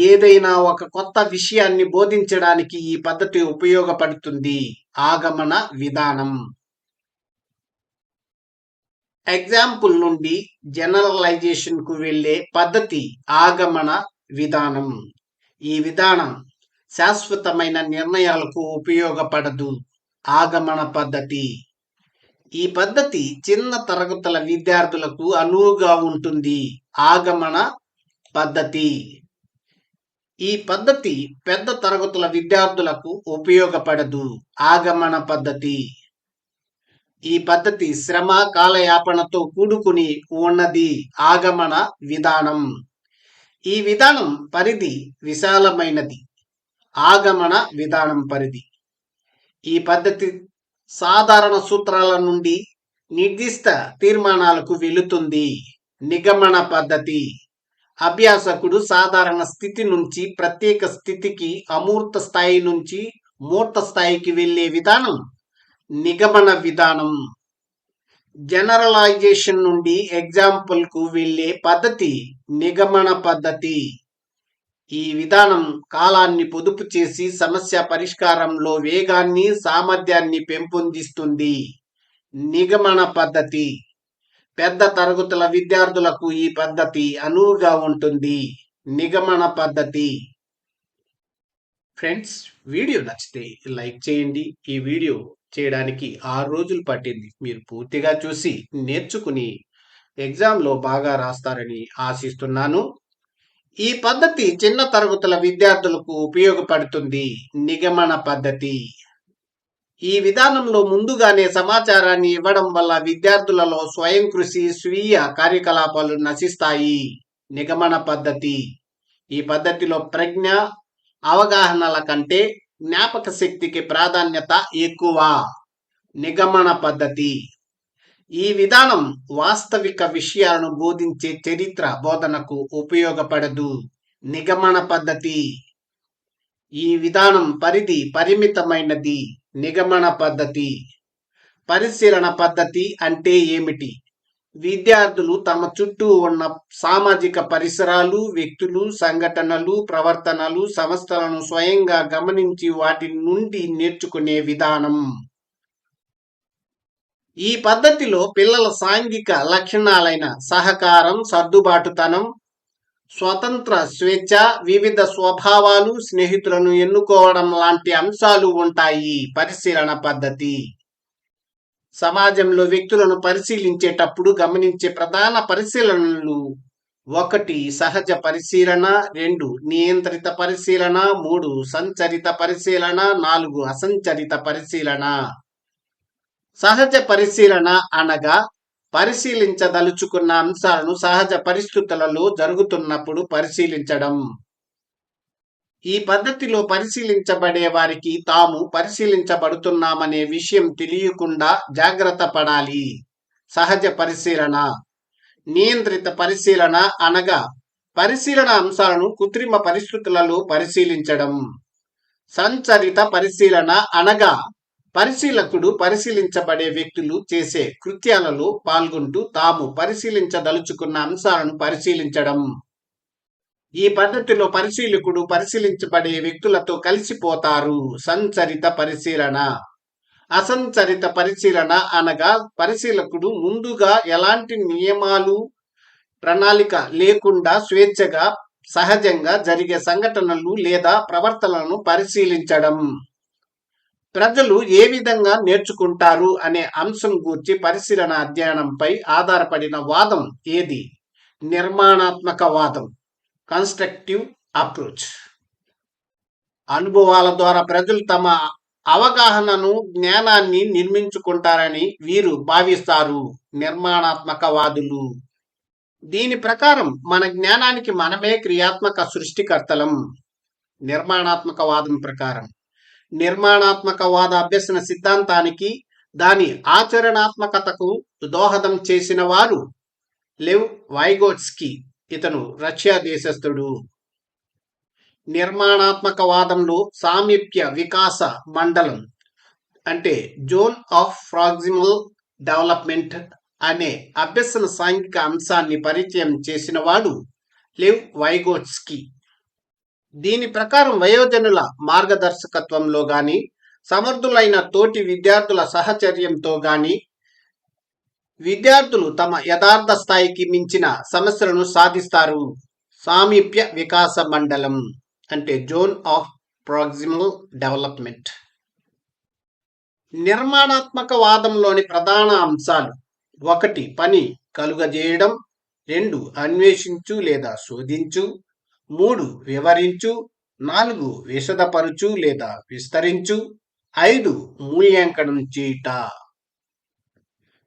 ఏదైనా ఒక కొత్త విషయాన్ని బోధించడానికి ఈ పద్ధతి ఉపయోగపడుతుంది. ఆగమన విధానం ఎగ్జాంపుల్ నుండి జనరలైజేషన్ కు వెళ్లే పద్ధతి ఆగమన విధానం. ఈ విధానం శాశ్వతమైన నిర్ణయాలకు ఉపయోగపడదు. ఆగమన పద్ధతి ఈ పద్ధతి చిన్న తరగతుల విద్యార్థులకు అనువుగా ఉంటుంది. ఆగమన పద్ధతి ఈ పద్ధతి పెద్ద తరగతుల విద్యార్థులకు ఉపయోగపడదు. ఆగమన పద్ధతి ఈ పద్ధతి శ్రమ, కాలయాపనతో కూడుకుని ఉన్నది. ఆగమన విధానం ఈ విధానం పరిధి విశాలమైనది. ఆగమన విధానం పరిధి ఈ పద్ధతి సాధారణ సూత్రాల నుండి నిర్దిష్ట తీర్మానాలకు వెళుతుంది. నిగమన పద్ధతి అభ్యాసకుడు సాధారణ స్థితి నుంచి ప్రత్యేక స్థితికి, అమూర్త స్థాయి నుంచి మూర్త స్థాయికి వెళ్ళే విధానం నిగమన విధానం. జనరలైజేషన్ నుండి ఎగ్జాంపుల్ కు వెళ్ళే పద్ధతి నిగమన పద్ధతి. ఈ విధానం కాలాన్ని పొదుపు చేసి సమస్య పరిష్కారంలో వేగాన్ని, సామర్థ్యాన్ని పెంపొందిస్తుంది. నిగమన పద్ధతి పెద్ద తరగతుల విద్యార్థులకు ఈ పద్ధతి అనువుగా ఉంటుంది. నిగమన పద్ధతి. ఫ్రెండ్స్, వీడియో నచ్చితే లైక్ చేయండి. ఈ వీడియో చేయడానికి 6 రోజులు పట్టింది. మీరు పూర్తిగా చూసి నేర్చుకుని ఎగ్జామ్లో బాగా రాస్తారని ఆశిస్తున్నాను. ఈ పద్ధతి చిన్న తరగతుల విద్యార్థులకు ఉపయోగపడుతుంది. నిగమన పద్ధతి ఈ విధానంలో ముందుగానే సమాచారాన్ని ఇవ్వడం వల్ల విద్యార్థులలో స్వయం కృషి, స్వీయ కార్యకలాపాలు నశిస్తాయి. నిగమన పద్ధతి ఈ పద్ధతిలో ప్రజ్ఞ, అవగాహనల కంటే జ్ఞాపక శక్తికి ప్రాధాన్యత ఎక్కువ. నిగమన పద్ధతి ఈ విధానం వాస్తవిక విషయాలను బోధించే చరిత్ర బోధనకు ఉపయోగపడదు. నిగమన పద్ధతి ఈ విధానం పరిధి పరిమితమైనది. నిగమన పద్ధతి పరిశీలన పద్ధతి అంటే ఏమిటి? విద్యార్థులు తమ చుట్టూ ఉన్న సామాజిక పరిసరాలు, వ్యక్తులు, సంఘటనలు, ప్రవర్తనలు, సంస్థలను స్వయంగా గమనించి వాటి నుండి నేర్చుకునే విధానం. ఈ పద్ధతిలో పిల్లల సాంఘిక లక్షణాలైన సహకారం, సర్దుబాటుతనం, స్వతంత్ర స్వేచ్ఛ, వివిధ స్వభావాలు, స్నేహితులను ఎన్నుకోవడం లాంటి అంశాలు ఉంటాయి. పరిశీలన పద్ధతి సమాజంలో వ్యక్తులను పరిశీలించేటప్పుడు గమనించే ప్రధాన పరిశీలనలు: 1 సహజ పరిశీలన, 2 నియంత్రిత పరిశీలన, 3 సంచరిత పరిశీలన, 4 అసంచరిత పరిశీలన. సహజ పరిశీలన అనగా పరిశీలించదలుచుకున్న అంశాలను సహజ పరిస్థితులలో జరుగుతున్నప్పుడు పరిశీలించడం. ఈ పద్ధతిలో పరిశీలించబడే వారికి తాము పరిశీలించబడుతున్నామనే విషయం తెలియకుండా జాగ్రత్త పడాలి. సహజ పరిశీలన. నియంత్రిత పరిశీలన అనగా పరిశీలన అంశాలను కృత్రిమ పరిస్థితులలో పరిశీలించడం. సంచరిత పరిశీలన అనగా పరిశీలకుడు పరిశీలించబడే వ్యక్తులు చేసే కృత్యాలలో పాల్గొంటూ తాము పరిశీలించదలుచుకున్న అంశాలను పరిశీలించడం. ఈ పద్ధతిలో పరిశీలకుడు పరిశీలించబడే వ్యక్తులతో కలిసిపోతారు. సంచరిత పరిశీలన. అసంచరిత పరిశీలన అనగా పరిశీలకుడు ముందుగా ఎలాంటి నియమాలు, ప్రణాళిక లేకుండా స్వేచ్ఛగా, సహజంగా జరిగే సంఘటనలు లేదా ప్రవర్తనలను పరిశీలించడం. ప్రజలు ఏ విధంగా నేర్చుకుంటారు అనే అంశం గూర్చి పరిశీలన అధ్యయనంపై ఆధారపడిన వాదం ఏది? నిర్మాణాత్మక వాదం, కన్స్ట్రక్టివ్ అప్రోచ్. అనుభవాల ద్వారా ప్రజలు తమ అవగాహనను, జ్ఞానాన్ని నిర్మించుకుంటారని వీరు భావిస్తారు. నిర్మాణాత్మక వాదులు. దీని ప్రకారం మన జ్ఞానానికి మనమే క్రియాత్మక సృష్టికర్తలం. నిర్మాణాత్మక వాదం ప్రకారం నిర్మాణాత్మక వాద అభ్యసన సిద్ధాంతానికి, దాని ఆచరణాత్మకతకు దోహదం చేసిన వారు లెవ్ వైగోట్స్కీ. ఇతను రష్యా దేశస్థుడు. నిర్మాణాత్మక వాదంలో సామీప్య వికాస మండలం అంటే జోన్ ఆఫ్ ప్రాక్సిమల్ డెవలప్మెంట్ అనే అభ్యసన సాంఘిక అంశాన్ని పరిచయం చేసిన వాడు లెవ్ వైగోట్స్కీ. దీని ప్రకారం వయోజనుల మార్గదర్శకత్వంలో గాని, సమర్థులైన తోటి విద్యార్థుల సహచర్యంతో గాని విద్యార్థులు తమ యథార్థ స్థాయికి మించిన సమస్యలను సాధిస్తారు. సామీప్య వికాస మండలం అంటే జోన్ ఆఫ్ ప్రాక్సిమల్ డెవలప్మెంట్. నిర్మాణాత్మక వాదంలోని ప్రధాన అంశాలు: 1 పని కలుగజేయడం, 2 అన్వేషించు లేదా శోధించు, 3 వివరించు, 4 విశదపరచు లేదా విస్తరించు, 5 మూల్యాంకనం చేయుట.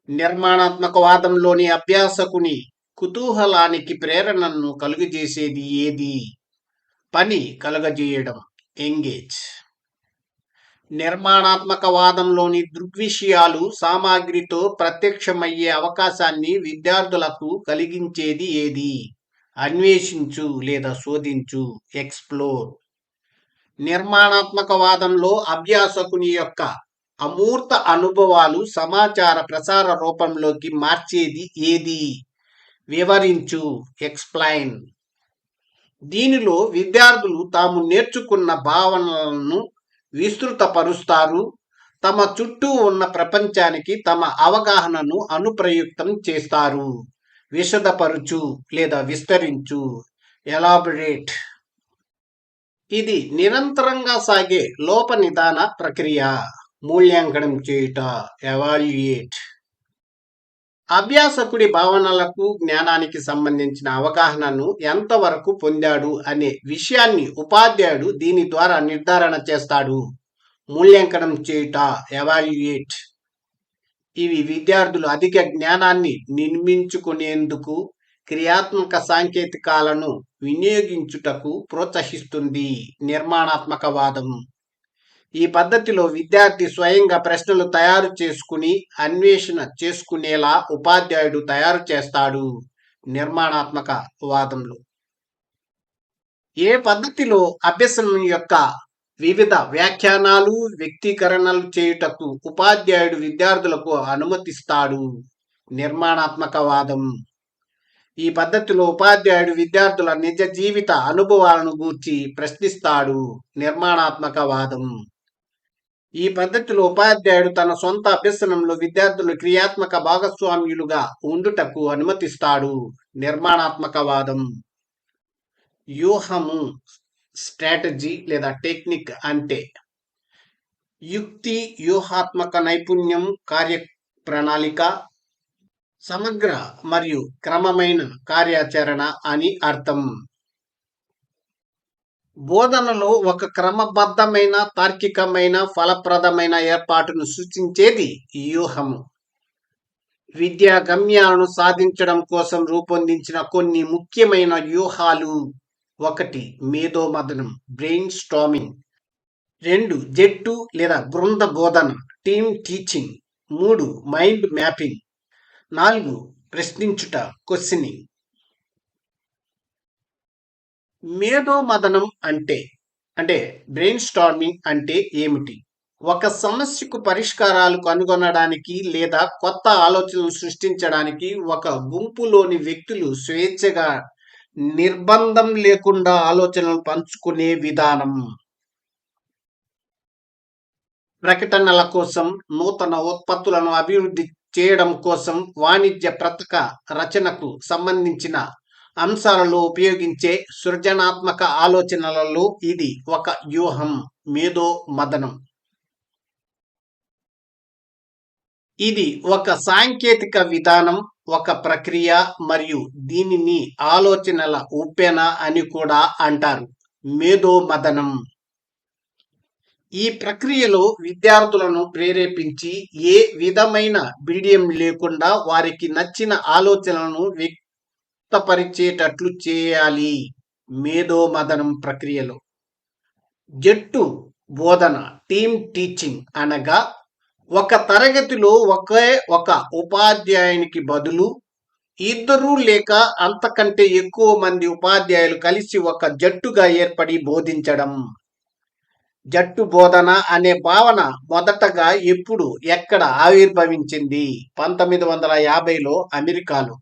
నిర్మాణాత్మక వాదంలోని అభ్యాసకుని కుతూహలానికి ప్రేరణను కలుగజేసేది ఏది? పని కలుగజేయడం, ఎంగేజ్. నిర్మాణాత్మకవాదంలోని దృగ్విషయాలు సామగ్రితో ప్రత్యక్షమయ్యే అవకాశాన్ని విద్యార్థులకు కలిగించేది ఏది? అన్వేషించు లేదా శోధించు, ఎక్స్‌ప్లోర్. నిర్మాణాత్మకవాదంలో అభ్యాసకుని యొక్క అమూర్త అనుభవాలు సమాచార ప్రసార రూపంలోకి మార్చేది ఏది? వివరించు, ఎక్స్‌ప్లెయిన్. దీనిలో విద్యార్థులు తాము నేర్చుకున్న భావనలను విస్తృతపరుస్తారు, తమ చుట్టూ ఉన్న ప్రపంచానికి తమ అవగాహనను అనుప్రయుక్తం చేస్తారు. విశదపరుచు లేదా విస్తరించు, ఎలాబొరేట్. ఇది నిరంతరంగా సాగే లోపనిదాన ప్రక్రియ. మూల్యాంకనం చేయుట, ఎవాల్యుయేట్. అభ్యాసకుడి భావనలకు జ్ఞానానికి సంబంధించిన అవగాహనను ఎంతవరకు పొందాడు అనే విషయాన్ని ఉపాధ్యాయుడు దీని ద్వారా నిర్ధారణ చేస్తాడు. మూల్యాంకనం చేయుట, ఎవాల్యుయేట్. ఇవి విద్యార్థులు అధిక జ్ఞానాన్ని నిర్మించుకునేందుకు క్రియాత్మక సాంకేతికాలను వినియోగించుటకు ప్రోత్సహిస్తుంది. నిర్మాణాత్మకవాదం. ఈ పద్ధతిలో విద్యార్థి స్వయంగా ప్రశ్నలు తయారు చేసుకుని అన్వేషణ చేసుకునేలా ఉపాధ్యాయుడు తయారు చేస్తాడు. నిర్మాణాత్మక వాదంలో ఏ పద్ధతిలో అభ్యసనం యొక్క వివిధ వ్యాఖ్యానాలు, వ్యక్తీకరణలు చేయుటకు ఉపాధ్యాయుడు విద్యార్థులకు అనుమతిస్తాడు. నిర్మాణాత్మకవాదం. ఈ పద్ధతిలో ఉపాధ్యాయుడు విద్యార్థుల నిజ జీవిత అనుభవాలను గూర్చి ప్రశ్నిస్తాడు. నిర్మాణాత్మకవాదం. ఈ పద్ధతిలో ఉపాధ్యాయుడు తన సొంత అభ్యసనంలో విద్యార్థులు క్రియాత్మక భాగస్వామ్యులుగా ఉండుటకు అనుమతిస్తాడు. నిర్మాణాత్మకవాదం. వ్యూహము, స్ట్రాటజీ లేదా టెక్నిక్ అంటే యుక్తి, వ్యూహాత్మక నైపుణ్యం, కార్యప్రణాళిక, సమగ్ర మరియు క్రమమైన కార్యాచరణ అని అర్థం. బోధనలో ఒక క్రమబద్ధమైన, తార్కికమైన, ఫలప్రదమైన ఏర్పాటును సూచించేది వ్యూహము. విద్యా గమ్యాలను సాధించడం కోసం రూపొందించిన కొన్ని ముఖ్యమైన వ్యూహాలు: 1. మేధోమథనం, బ్రెయిన్ స్టార్మింగ్. 2. జట్టు లేదా బృంద బోధన, టీమ్ టీచింగ్. 3. Mind mapping. 4. ప్రశ్నించుట, క్వశ్చనింగ్. మేధోమథనం అంటే బ్రెయిన్ స్టార్మింగ్ అంటే ఏమిటి? ఒక సమస్యకు పరిష్కారాలు కనుగొనడానికి లేదా కొత్త ఆలోచనలు సృష్టించడానికి ఒక గుంపులోని వ్యక్తులు స్వేచ్ఛగా, నిర్బంధం లేకుండా ఆలోచనలు పంచుకునే విధానం. ప్రకటనల కోసం, నూతన ఉత్పత్తులను అభివృద్ధి చేయడం కోసం, వాణిజ్య పత్రిక రచనకు సంబంధించిన అంశాలలో ఉపయోగించే సృజనాత్మక ఆలోచనలలో ఇది ఒక వ్యూహం. మేధో మథనం. ఇది ఒక సాంకేతిక విధానం, ఒక ప్రక్రియ మరియు దీనిని ఆలోచనల ఉప్పెన అని కూడా అంటారు. మేధో మథనం. ఈ ప్రక్రియలో విద్యార్థులను ప్రేరేపించి ఏ విధమైన బిడియం లేకుండా వారికి నచ్చిన ఆలోచనలను వ్యక్తపరిచేటట్లు చేయాలి. మేధోమథనం ప్రక్రియలో జట్టు బోధన, టీమ్ టీచింగ్ అనగా ఒక తరగతిలో ఒకే ఒక ఉపాధ్యాయునికి బదులు 2 లేక అంతకంటే ఎక్కువ మంది ఉపాధ్యాయులు కలిసి ఒక జట్టుగా ఏర్పడి బోధించడం. జట్టు బోధన అనే భావన మొదటగా ఎప్పుడు, ఎక్కడ ఆవిర్భవించింది? 1950లో అమెరికాలో.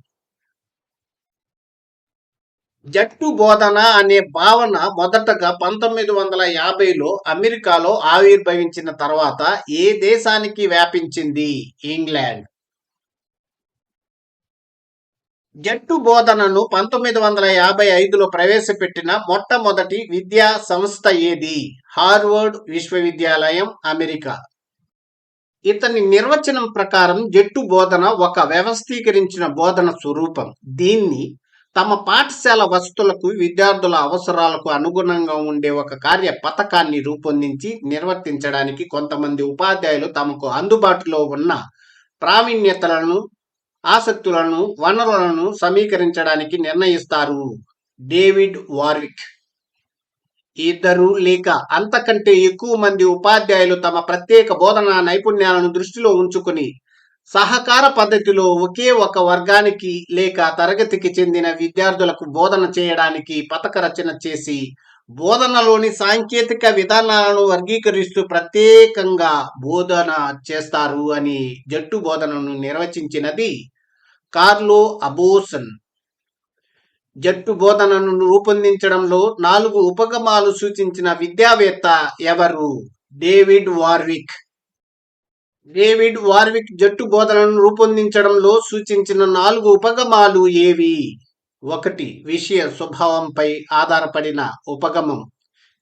జట్టు బోధన అనే భావన మొదటగా 1950లో అమెరికాలో ఆవిర్భవించిన తర్వాత ఏ దేశానికి వ్యాపించింది? ఇంగ్లాండ్. జట్టు బోధనను 1955లో ప్రవేశపెట్టిన మొట్టమొదటి విద్యా సంస్థ ఏది? హార్వర్డ్ విశ్వవిద్యాలయం, అమెరికా. ఇతని నిర్వచనం ప్రకారం జట్టు బోధన ఒక వ్యవస్థీకరించిన బోధన స్వరూపం. దీన్ని తమ పాఠశాల వసతులకు, విద్యార్థుల అవసరాలకు అనుగుణంగా ఉండే ఒక కార్య పథకాన్ని రూపొందించి నిర్వర్తించడానికి కొంతమంది ఉపాధ్యాయులు తమకు అందుబాటులో ఉన్న ప్రావీణ్యతలను, ఆసక్తులను, వనరులను సమీకరించడానికి నిర్ణయిస్తారు. David Warwick. ఇద్దరు లేక అంతకంటే ఎక్కువ మంది ఉపాధ్యాయులు తమ ప్రత్యేక బోధనా నైపుణ్యాలను దృష్టిలో ఉంచుకుని సహకార పద్ధతిలో ఒకే ఒక వర్గానికి లేక తరగతికి చెందిన విద్యార్థులకు బోధన చేయడానికి పథక రచన చేసి బోధనలోని సాంకేతిక విధానాలను వర్గీకరిస్తూ ప్రత్యేకంగా బోధన చేస్తారు అని జట్టు బోధనను నిర్వచించినది కార్లో అబోసన్. జట్టు బోధనను రూపొందించడంలో 4 ఉపగమాలు సూచించిన విద్యావేత్త ఎవరు? David Warwick. డేవిడ్ వార్విక్ జట్టు బోధనను రూపొందించడంలో సూచించిన 4 ఉపగమాలు ఏవి? 1. విషయ స్వభావంపై ఆధారపడిన ఉపగమం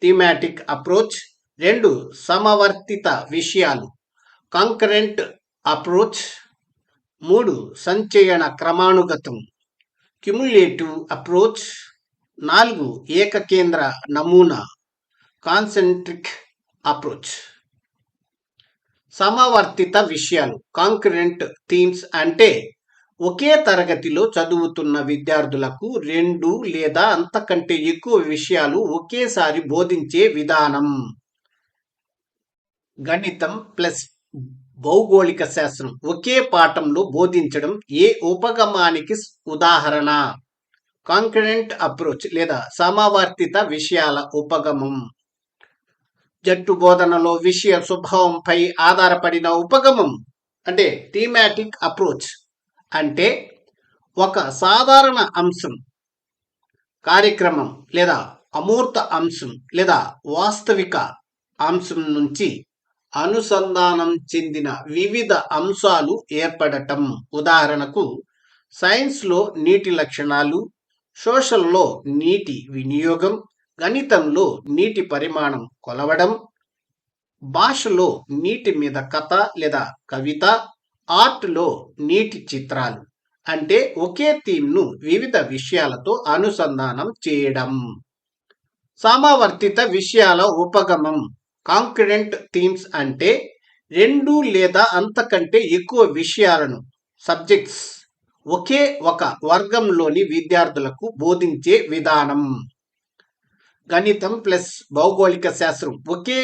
థీమాటిక్ అప్రోచ్. 2. సమవర్తిత విషయాలు కాంకరెంట్ అప్రోచ్. 3. సంచయన క్రమానుగతం క్యుములేటివ్ అప్రోచ్. 4. ఏకకేంద్ర నమూనా కాన్సెంట్రిక్ అప్రోచ్. సమవర్తిత విషయాలు కాంకరెంట్ థీమ్స్ అంటే ఒకే తరగతిలో చదువుతున్న విద్యార్థులకు 2 లేదా అంతకంటే ఎక్కువ విషయాలు ఒకేసారి బోధించే విధానం. గణితం ప్లస్ భౌగోళిక శాస్త్రం ఒకే పాఠంలో బోధించడం ఏ ఉపగమానికి ఉదాహరణ? కాంకరెంట్ అప్రోచ్ లేదా సమవర్తిత విషయాల ఉపగమం. జట్టు బోధనలో విషయ స్వభావంపై ఆధారపడిన ఉపగమం అంటే థీమాటిక్ అప్రోచ్ అంటే ఒక సాధారణ అంశం, కార్యక్రమం లేదా అమూర్త అంశం లేదా వాస్తవిక అంశం నుంచి అనుసంధానం చెందిన వివిధ అంశాలు ఏర్పడటం. ఉదాహరణకు సైన్స్లో నీటి లక్షణాలు, సోషల్లో నీటి వినియోగం, గణితంలో నీటి పరిమాణం కొలవడం, భాషలో నీటి మీద కథ లేదా కవిత, ఆర్ట్లో నీటి చిత్రాలు అంటే ఒకే థీమ్ను వివిధ విషయాలతో అనుసంధానం చేయడం. సమవర్తిత విషయాల ఉపగమం కాంకరెంట్ థీమ్స్ అంటే 2 లేదా అంతకంటే ఎక్కువ విషయాలను సబ్జెక్ట్స్ ఒకే ఒక వర్గంలోని విద్యార్థులకు బోధించే విధానం. గణితం ప్లస్ భౌగోళిక శాస్త్రం ఒకే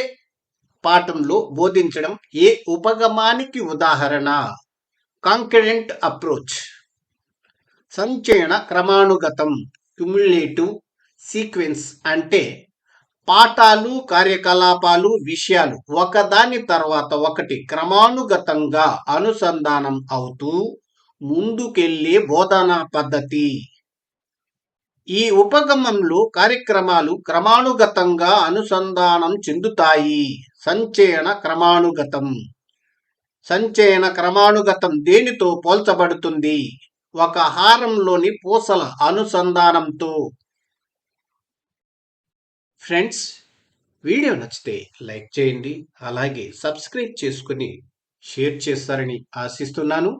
పాఠంలో బోధించడం ఏ ఉపగమానికి ఉదాహరణ? Concurrent approach. సంచయన క్రమానుగతం క్యుములేటివ్ సీక్వెన్స్ అంటే పాఠాలు, కార్యకలాపాలు, విషయాలు ఒకదాని తర్వాత ఒకటి క్రమానుగతంగా అనుసంధానం అవుతూ ముందుకెళ్లే బోధనా పద్ధతి. ఈ ఉపగమంలో కార్యక్రమాలు క్రమానుగతంగా అనుసంధానం చెందుతాయి. సంచయన క్రమానుగతం. సంచయన క్రమానుగతం దేనితో పోల్చబడుతుంది? ఒక హారంలోని పూసల అనుసంధానంతో. ఫ్రెండ్స్, వీడియో నచ్చితే లైక్ చేయండి, అలాగే సబ్స్క్రైబ్ చేసుకుని షేర్ చేస్తారని ఆశిస్తున్నాను.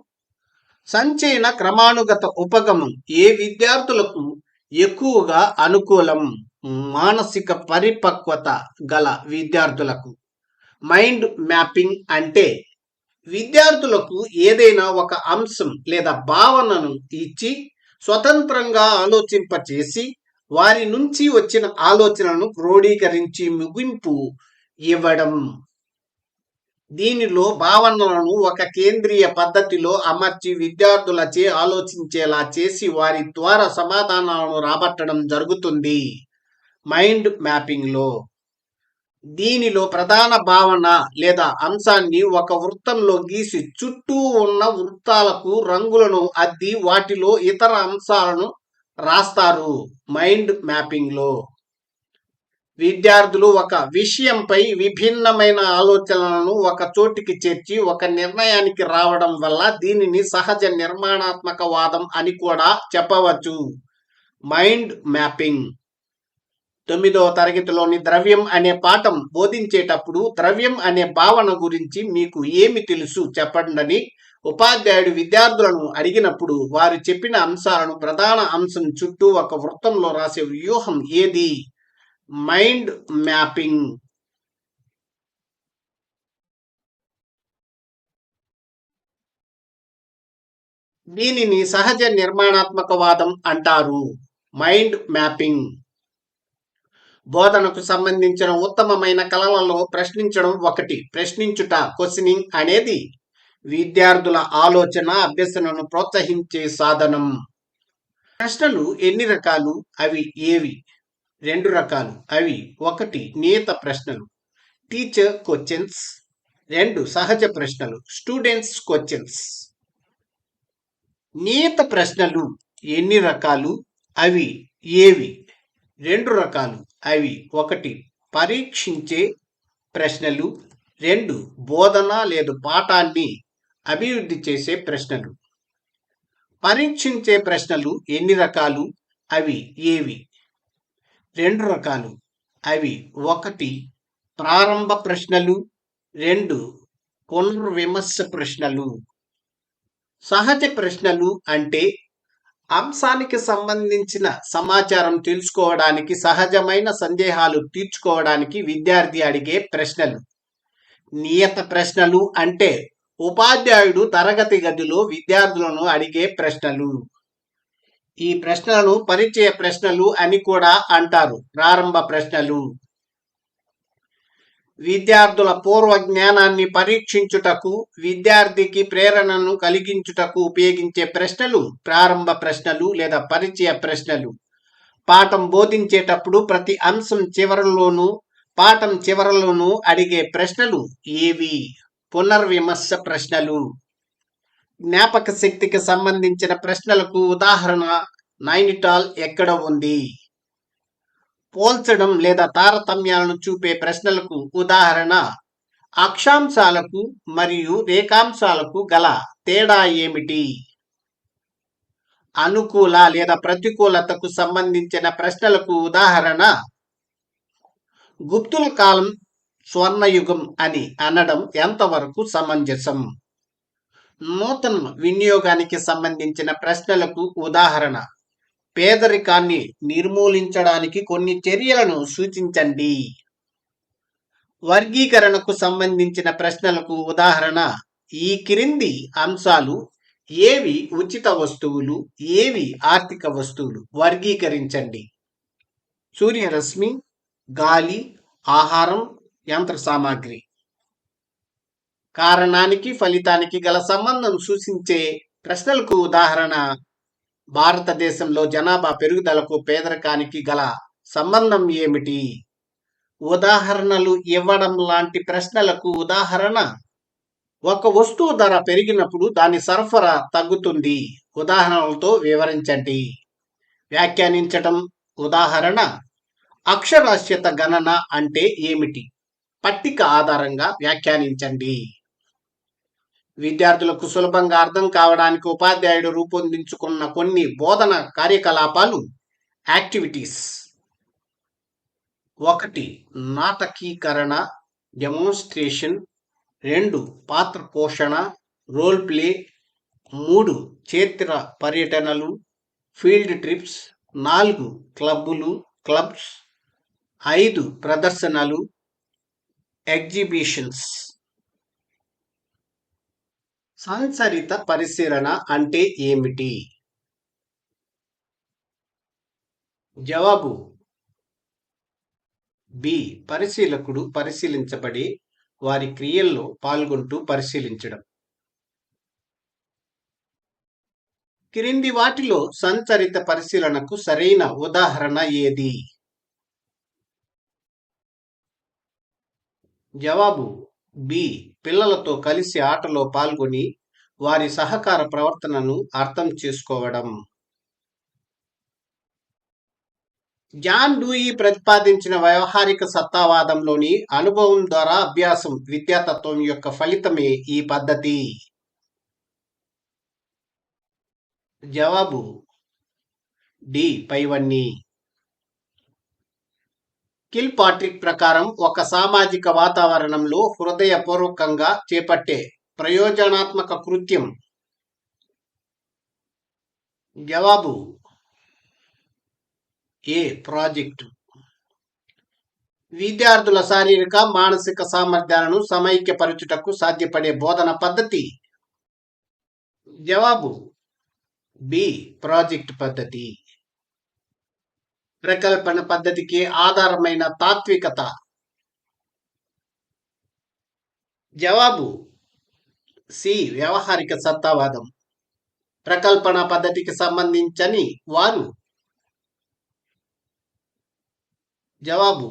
సంచయన క్రమానుగత ఉపగమం ఏ విద్యార్థులకు ఎక్కువగా అనుకూలం? మానసిక పరిపక్వత గల విద్యార్థులకు. మైండ్ మ్యాపింగ్ అంటే విద్యార్థులకు ఏదైనా ఒక అంశం లేదా భావనను ఇచ్చి స్వతంత్రంగా ఆలోచింపచేసి వారి నుంచి వచ్చిన ఆలోచనలను క్రోడీకరించి ముగింపు ఇవ్వడం. దీనిలో భావనలను ఒక కేంద్రీయ పద్ధతిలో అమర్చి విద్యార్థులచే ఆలోచించేలా చేసి వారి ద్వారా సమాధానాలను రాబట్టడం జరుగుతుంది మైండ్ మ్యాపింగ్లో. దీనిలో ప్రధాన భావన లేదా అంశాన్ని ఒక వృత్తంలో గీసి చుట్టూ ఉన్న వృత్తాలకు రంగులను అద్ది వాటిలో ఇతర అంశాలను రాస్తారు మైండ్ మ్యాపింగ్లో. విద్యార్థులు ఒక విషయంపై విభిన్నమైన ఆలోచనలను ఒక చోటికి చేర్చి ఒక నిర్ణయానికి రావడం వల్ల దీనిని సహజ నిర్మాణాత్మకవాదం అని కూడా చెప్పవచ్చు. Mind mapping. 9వ తరగతిలోని ద్రవ్యం అనే పాఠం బోధించేటప్పుడు ద్రవ్యం అనే భావన గురించి మీకు ఏమి తెలుసు చెప్పండి ఉపాధ్యాయుడు విద్యార్థులను అడిగినప్పుడు వారు చెప్పిన అంశాలను ప్రధాన అంశం చుట్టూ ఒక వృత్తంలో రాసే వ్యూహం ఏది? Mind mapping. దీనిని సహజ నిర్మాణాత్మకవాదం అంటారు. Mind mapping. బోధనకు సంబంధించిన ఉత్తమమైన కళలలో ప్రశ్నించడం ఒకటి. ప్రశ్నించుట, క్వశ్చనింగ్ అనేది విద్యార్థుల ఆలోచన అభ్యసనను ప్రోత్సహించే సాధనం. ప్రశ్నలు ఎన్ని రకాలు? అవి ఏవి? 2 రకాలు. అవి: 1 నియత ప్రశ్నలు, టీచర్ క్వశ్చన్స్. 2 సహజ ప్రశ్నలు, స్టూడెంట్స్ క్వశ్చన్స్. నియత ప్రశ్నలు ఎన్ని రకాలు? అవి ఏవి? 2 రకాలు. అవి: 1 పరీక్షించే ప్రశ్నలు, 2 బోధన లేదా పాఠాన్ని అభివృద్ధి చేసే ప్రశ్నలు. పరీక్షించే ప్రశ్నలు ఎన్ని రకాలు? అవి ఏవి? 2 రకాలు. అవి: 1 ప్రారంభ ప్రశ్నలు, 2 పునర్విమర్శ ప్రశ్నలు. సహజ ప్రశ్నలు అంటే అంశానికి సంబంధించిన సమాచారం తెలుసుకోవడానికి, సహజమైన సందేహాలు తీర్చుకోవడానికి విద్యార్థి అడిగే ప్రశ్నలు. నియత ప్రశ్నలు అంటే ఉపాధ్యాయుడు తరగతి గదిలో విద్యార్థులను అడిగే ప్రశ్నలు. ఈ ప్రశ్నలను పరిచయ ప్రశ్నలు అని కూడా అంటారు. ప్రారంభ ప్రశ్నలు విద్యార్థుల పూర్వ జ్ఞానాన్ని పరీక్షించుటకు, విద్యార్థికి ప్రేరణను కలిగించుటకు ఉపయోగించే ప్రశ్నలు ప్రారంభ ప్రశ్నలు లేదా పరిచయ ప్రశ్నలు. పాఠం బోధించేటప్పుడు ప్రతి అంశం చివరలోనూ, పాఠం చివరలోనూ అడిగే ప్రశ్నలు ఏవి? పునర్విమర్శ ప్రశ్నలు. జ్ఞాపక శక్తికి సంబంధించిన ప్రశ్నలకు ఉదాహరణ నైనిటాల్ ఎక్కడ ఉంది? పోల్చడం లేదా తారతమ్యాలను చూపే ప్రశ్నలకు ఉదాహరణ అక్షాంశాలకు మరియు రేఖాంశాలకు గల తేడా ఏమిటి? అనుకూల లేదా ప్రతికూలతకు సంబంధించిన ప్రశ్నలకు ఉదాహరణ గుప్తుల కాలం స్వర్ణయుగం అని అనడం ఎంతవరకు సమంజసం? నూతన వినియోగానికి సంబంధించిన ప్రశ్నలకు ఉదాహరణ పేదరికాన్ని నిర్మూలించడానికి కొన్ని చర్యలను సూచించండి. వర్గీకరణకు సంబంధించిన ప్రశ్నలకు ఉదాహరణ ఈ క్రింది అంశాలు ఏవి ఉచిత వస్తువులు, ఏవి ఆర్థిక వస్తువులు? వర్గీకరించండి. సూర్యరశ్మి, గాలి, ఆహారం, యంత్ర సామాగ్రి. కారణానికి ఫలితానికి గల సంబంధం సూచించే ప్రశ్నలకు ఉదాహరణ భారతదేశంలో జనాభా పెరుగుదలకు పేదరికానికి గల సంబంధం ఏమిటి? ఉదాహరణలు ఇవ్వడం లాంటి ప్రశ్నలకు ఉదాహరణ ఒక వస్తువు ధర పెరిగినప్పుడు దాని సరఫరా తగ్గుతుంది. ఉదాహరణలతో వివరించండి. వ్యాఖ్యానించడం ఉదాహరణ అక్షరాస్యత గణన అంటే ఏమిటి? పట్టిక ఆధారంగా వ్యాఖ్యానించండి. విద్యార్థులకు సులభంగా అర్థం కావడానికి ఉపాధ్యాయుడు రూపొందించుకున్న కొన్ని బోధన కార్యకలాపాలు యాక్టివిటీస్. 1 నాటకీకరణ డెమోన్స్ట్రేషన్, 2 పాత్ర పోషణ రోల్ ప్లే, 3 క్షేత్ర పర్యటనలు ఫీల్డ్ ట్రిప్స్, 4 క్లబ్స్, 5 ప్రదర్శనలు ఎగ్జిబిషన్స్. సంచరిత పరిశీలన అంటే ఏమిటి? జవాబు బి. పరిశీలకుడు పరిశీలించబడే వారి క్రియల్లో పాల్గొంటూ పరిశీలించడం. క్రింది వాటిలో సంచరిత పరిశీలనకు సరైన ఉదాహరణ ఏది? జవాబు బి. పిల్లలతో కలిసి ఆటలో పాల్గొని వారి సహకార ప్రవర్తనను అర్థం చేసుకోవడం. జాన్ డూయి ప్రతిపాదించిన వ్యవహారిక సత్తావాదంలోని అనుభవం ద్వారా అభ్యాసం విద్యాతత్వం యొక్క ఫలితమే ఈ పద్ధతి. జవాబు డి. పైవన్నీ. కిల్పాట్రిక్ ప్రకారం ఒక సామాజిక వాతావరణంలో హృదయపూర్వకంగా చేపట్టే ప్రయోజనాత్మక కృత్యం. జవాబు ఏ. ప్రాజెక్టు. విద్యార్థుల శారీరక మానసిక సామర్థ్యాలను సమైక్యపరచుటకు సాధ్యపడే బోధన పద్ధతి. జవాబు బి. ప్రాజెక్ట్ పద్ధతి. ప్రకల్పన పద్ధతికి ఆధారమైన తాత్వికత. జవాబు సి. వ్యవహారిక సత్తావాదం. ప్రకల్పన పద్ధతికి సంబంధించని వారు. జవాబు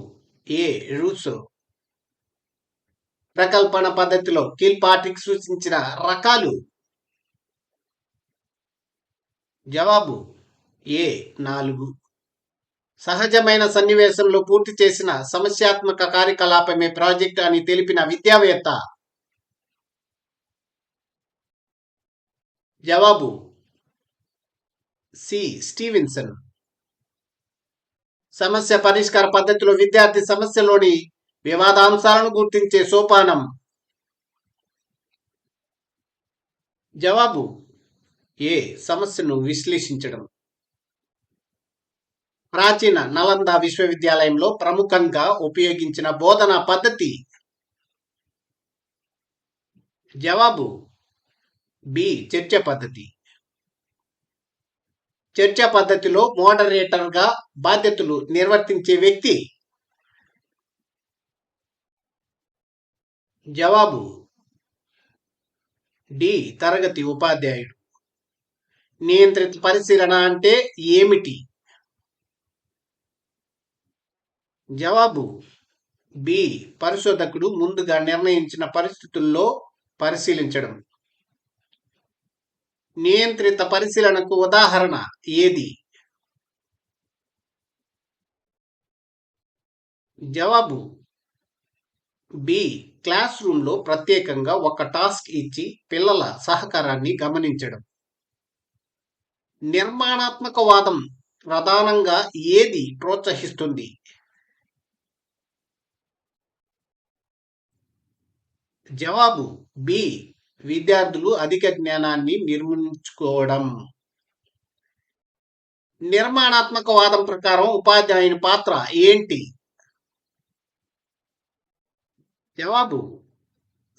ఏ. రూసో. ప్రకల్పన పద్ధతిలో కిల్పాట్రిక్ సూచించిన రకాలు. జవాబు ఏ. 4. సహజమైన సన్నివేశంలో పూర్తి చేసిన సమస్యాత్మక కార్యకలాపమే ప్రాజెక్ట్ అని తెలిపిన విద్యావేత్త. జవాబు సి. స్టీవెన్సన్. సమస్య పరిష్కార పద్ధతిలో విద్యార్థి సమస్యలోని వివాదాంశాలను గుర్తించే సోపానం. జవాబు ఏ. సమస్యను విశ్లేషించడం. ప్రాచీన నలంద విశ్వవిద్యాలయంలో ప్రముఖంగా ఉపయోగించిన బోధనా పద్ధతి. జవాబు బి. చర్చ పద్ధతి. చర్చ పద్ధతిలో మోడరేటర్గా బాధ్యతలు నిర్వర్తించే వ్యక్తి. జవాబు డి. తరగతి ఉపాధ్యాయుడు. నియంత్రిత పరిశీలన అంటే ఏమిటి? జవాబు బి. పరిశోధకుడు ముందుగా నిర్ణయించిన పరిస్థితుల్లో పరిశీలించడం. నియంత్రిత పరిశీలనకు ఉదాహరణ ఏది? జవాబు బి. క్లాస్ రూమ్లో ప్రత్యేకంగా ఒక టాస్క్ ఇచ్చి పిల్లల సహకారాన్ని గమనించడం. నిర్మాణాత్మకవాదం ప్రధానంగా ఏది ప్రోత్సహిస్తుంది? జవాబు బి. విద్యార్థులు అధిక జ్ఞానాన్ని నిర్మించుకోవడం. నిర్మాణాత్మకవాదం ప్రకారం ఉపాధ్యాయుని పాత్ర ఏంటి? జవాబు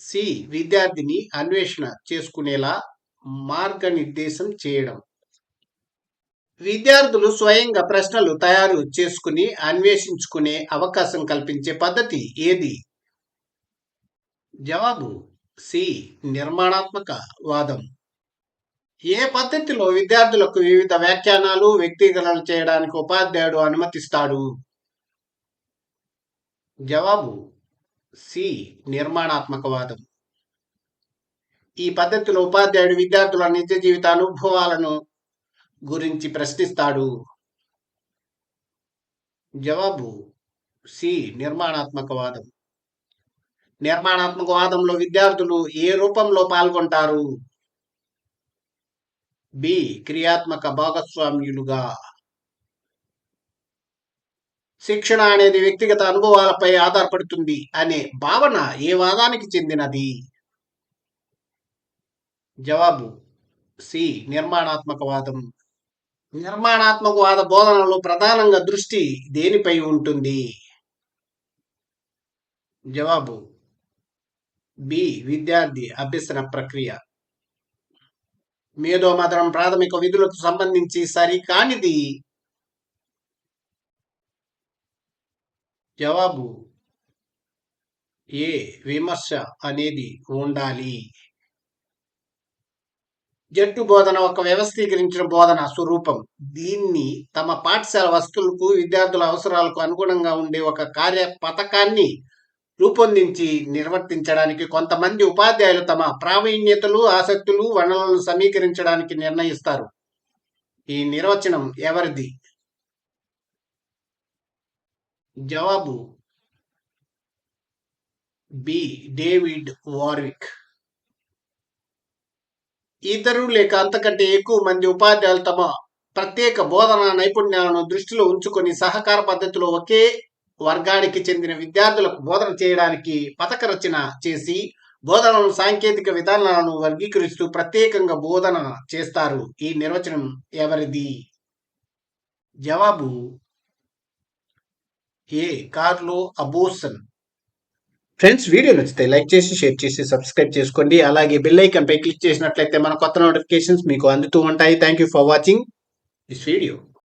సి. విద్యార్థిని అన్వేషణ చేసుకునేలా మార్గనిర్దేశం చేయడం. విద్యార్థులు స్వయంగా ప్రశ్నలు తయారు చేసుకుని అన్వేషించుకునే అవకాశం కల్పించే పద్ధతి ఏది? జవాబు సి. నిర్మాణాత్మక వాదం. ఏ పద్ధతిలో విద్యార్థులకు వివిధ వ్యాఖ్యానాలు వ్యక్తీకరణలు చేయడానికి ఉపాధ్యాయుడు అనుమతిస్తాడు? జవాబు సి. నిర్మాణాత్మకవాదం. ఈ పద్ధతిలో ఉపాధ్యాయుడు విద్యార్థుల నిజ జీవిత అనుభవాలను గురించి ప్రశ్నిస్తాడు. జవాబు సి. నిర్మాణాత్మకవాదం. నిర్మాణాత్మకవాదంలో విద్యార్థులు ఏ రూపంలో పాల్గొంటారు? బి. క్రియాత్మక భాగస్వామ్యులుగా. శిక్షణ అనేది వ్యక్తిగత అనుభవాలపై ఆధారపడుతుంది అనే భావన ఏ వాదానికి చెందినది? జవాబు సి. నిర్మాణాత్మకవాదం. నిర్మాణాత్మకవాద బోధనలో ప్రధానంగా దృష్టి దేనిపై ఉంటుంది? జవాబు బి. విద్యార్థి అభ్యసన ప్రక్రియ. మేధోమథనం ప్రాథమిక విధులకు సంబంధించి సరికానిది. జవాబు ఏ. విమర్శ అనేది ఉండాలి. జట్టు బోధన ఒక వ్యవస్థీకరించిన బోధన స్వరూపం. దీన్ని తమ పాఠశాల వస్తువులకు విద్యార్థుల అవసరాలకు అనుగుణంగా ఉండే ఒక కార్య పథకాన్ని రూపొందించి నిర్వర్తించడానికి కొంతమంది ఉపాధ్యాయులు తమ ప్రావీణ్యతలు, ఆసక్తులు, వనరులను సమీకరించడానికి నిర్ణయిస్తారు. ఈ నిర్వచనం ఎవరిది? జవాబు బి. David Warwick. ఇద్దరు లేక అంతకంటే ఎక్కువ మంది ఉపాధ్యాయులు తమ ప్రత్యేక బోధనా నైపుణ్యాలను దృష్టిలో ఉంచుకొని సహకార పద్ధతిలో ఒకే వర్గానికి చెందిన విద్యార్థులకు బోధన చేయడానికి పథక రచన చేసి బోధనను సాంకేతిక విధానాలను వర్గీకరిస్తూ ప్రత్యేకంగా బోధన చేస్తారు. ఈ నిర్వచనం ఎవరిది? జవాబు ఏ. కార్లో అబోసన్. ఫ్రెండ్స్, వీడియో నచ్చితే లైక్ చేసి, షేర్ చేసి, సబ్స్క్రైబ్ చేసుకోండి. అలాగే బెల్ ఐకాన్ పై క్లిక్ చేసినట్లయితే మన కొత్త నోటిఫికేషన్స్ మీకు అందుతూ ఉంటాయి. Thank you for watching this video.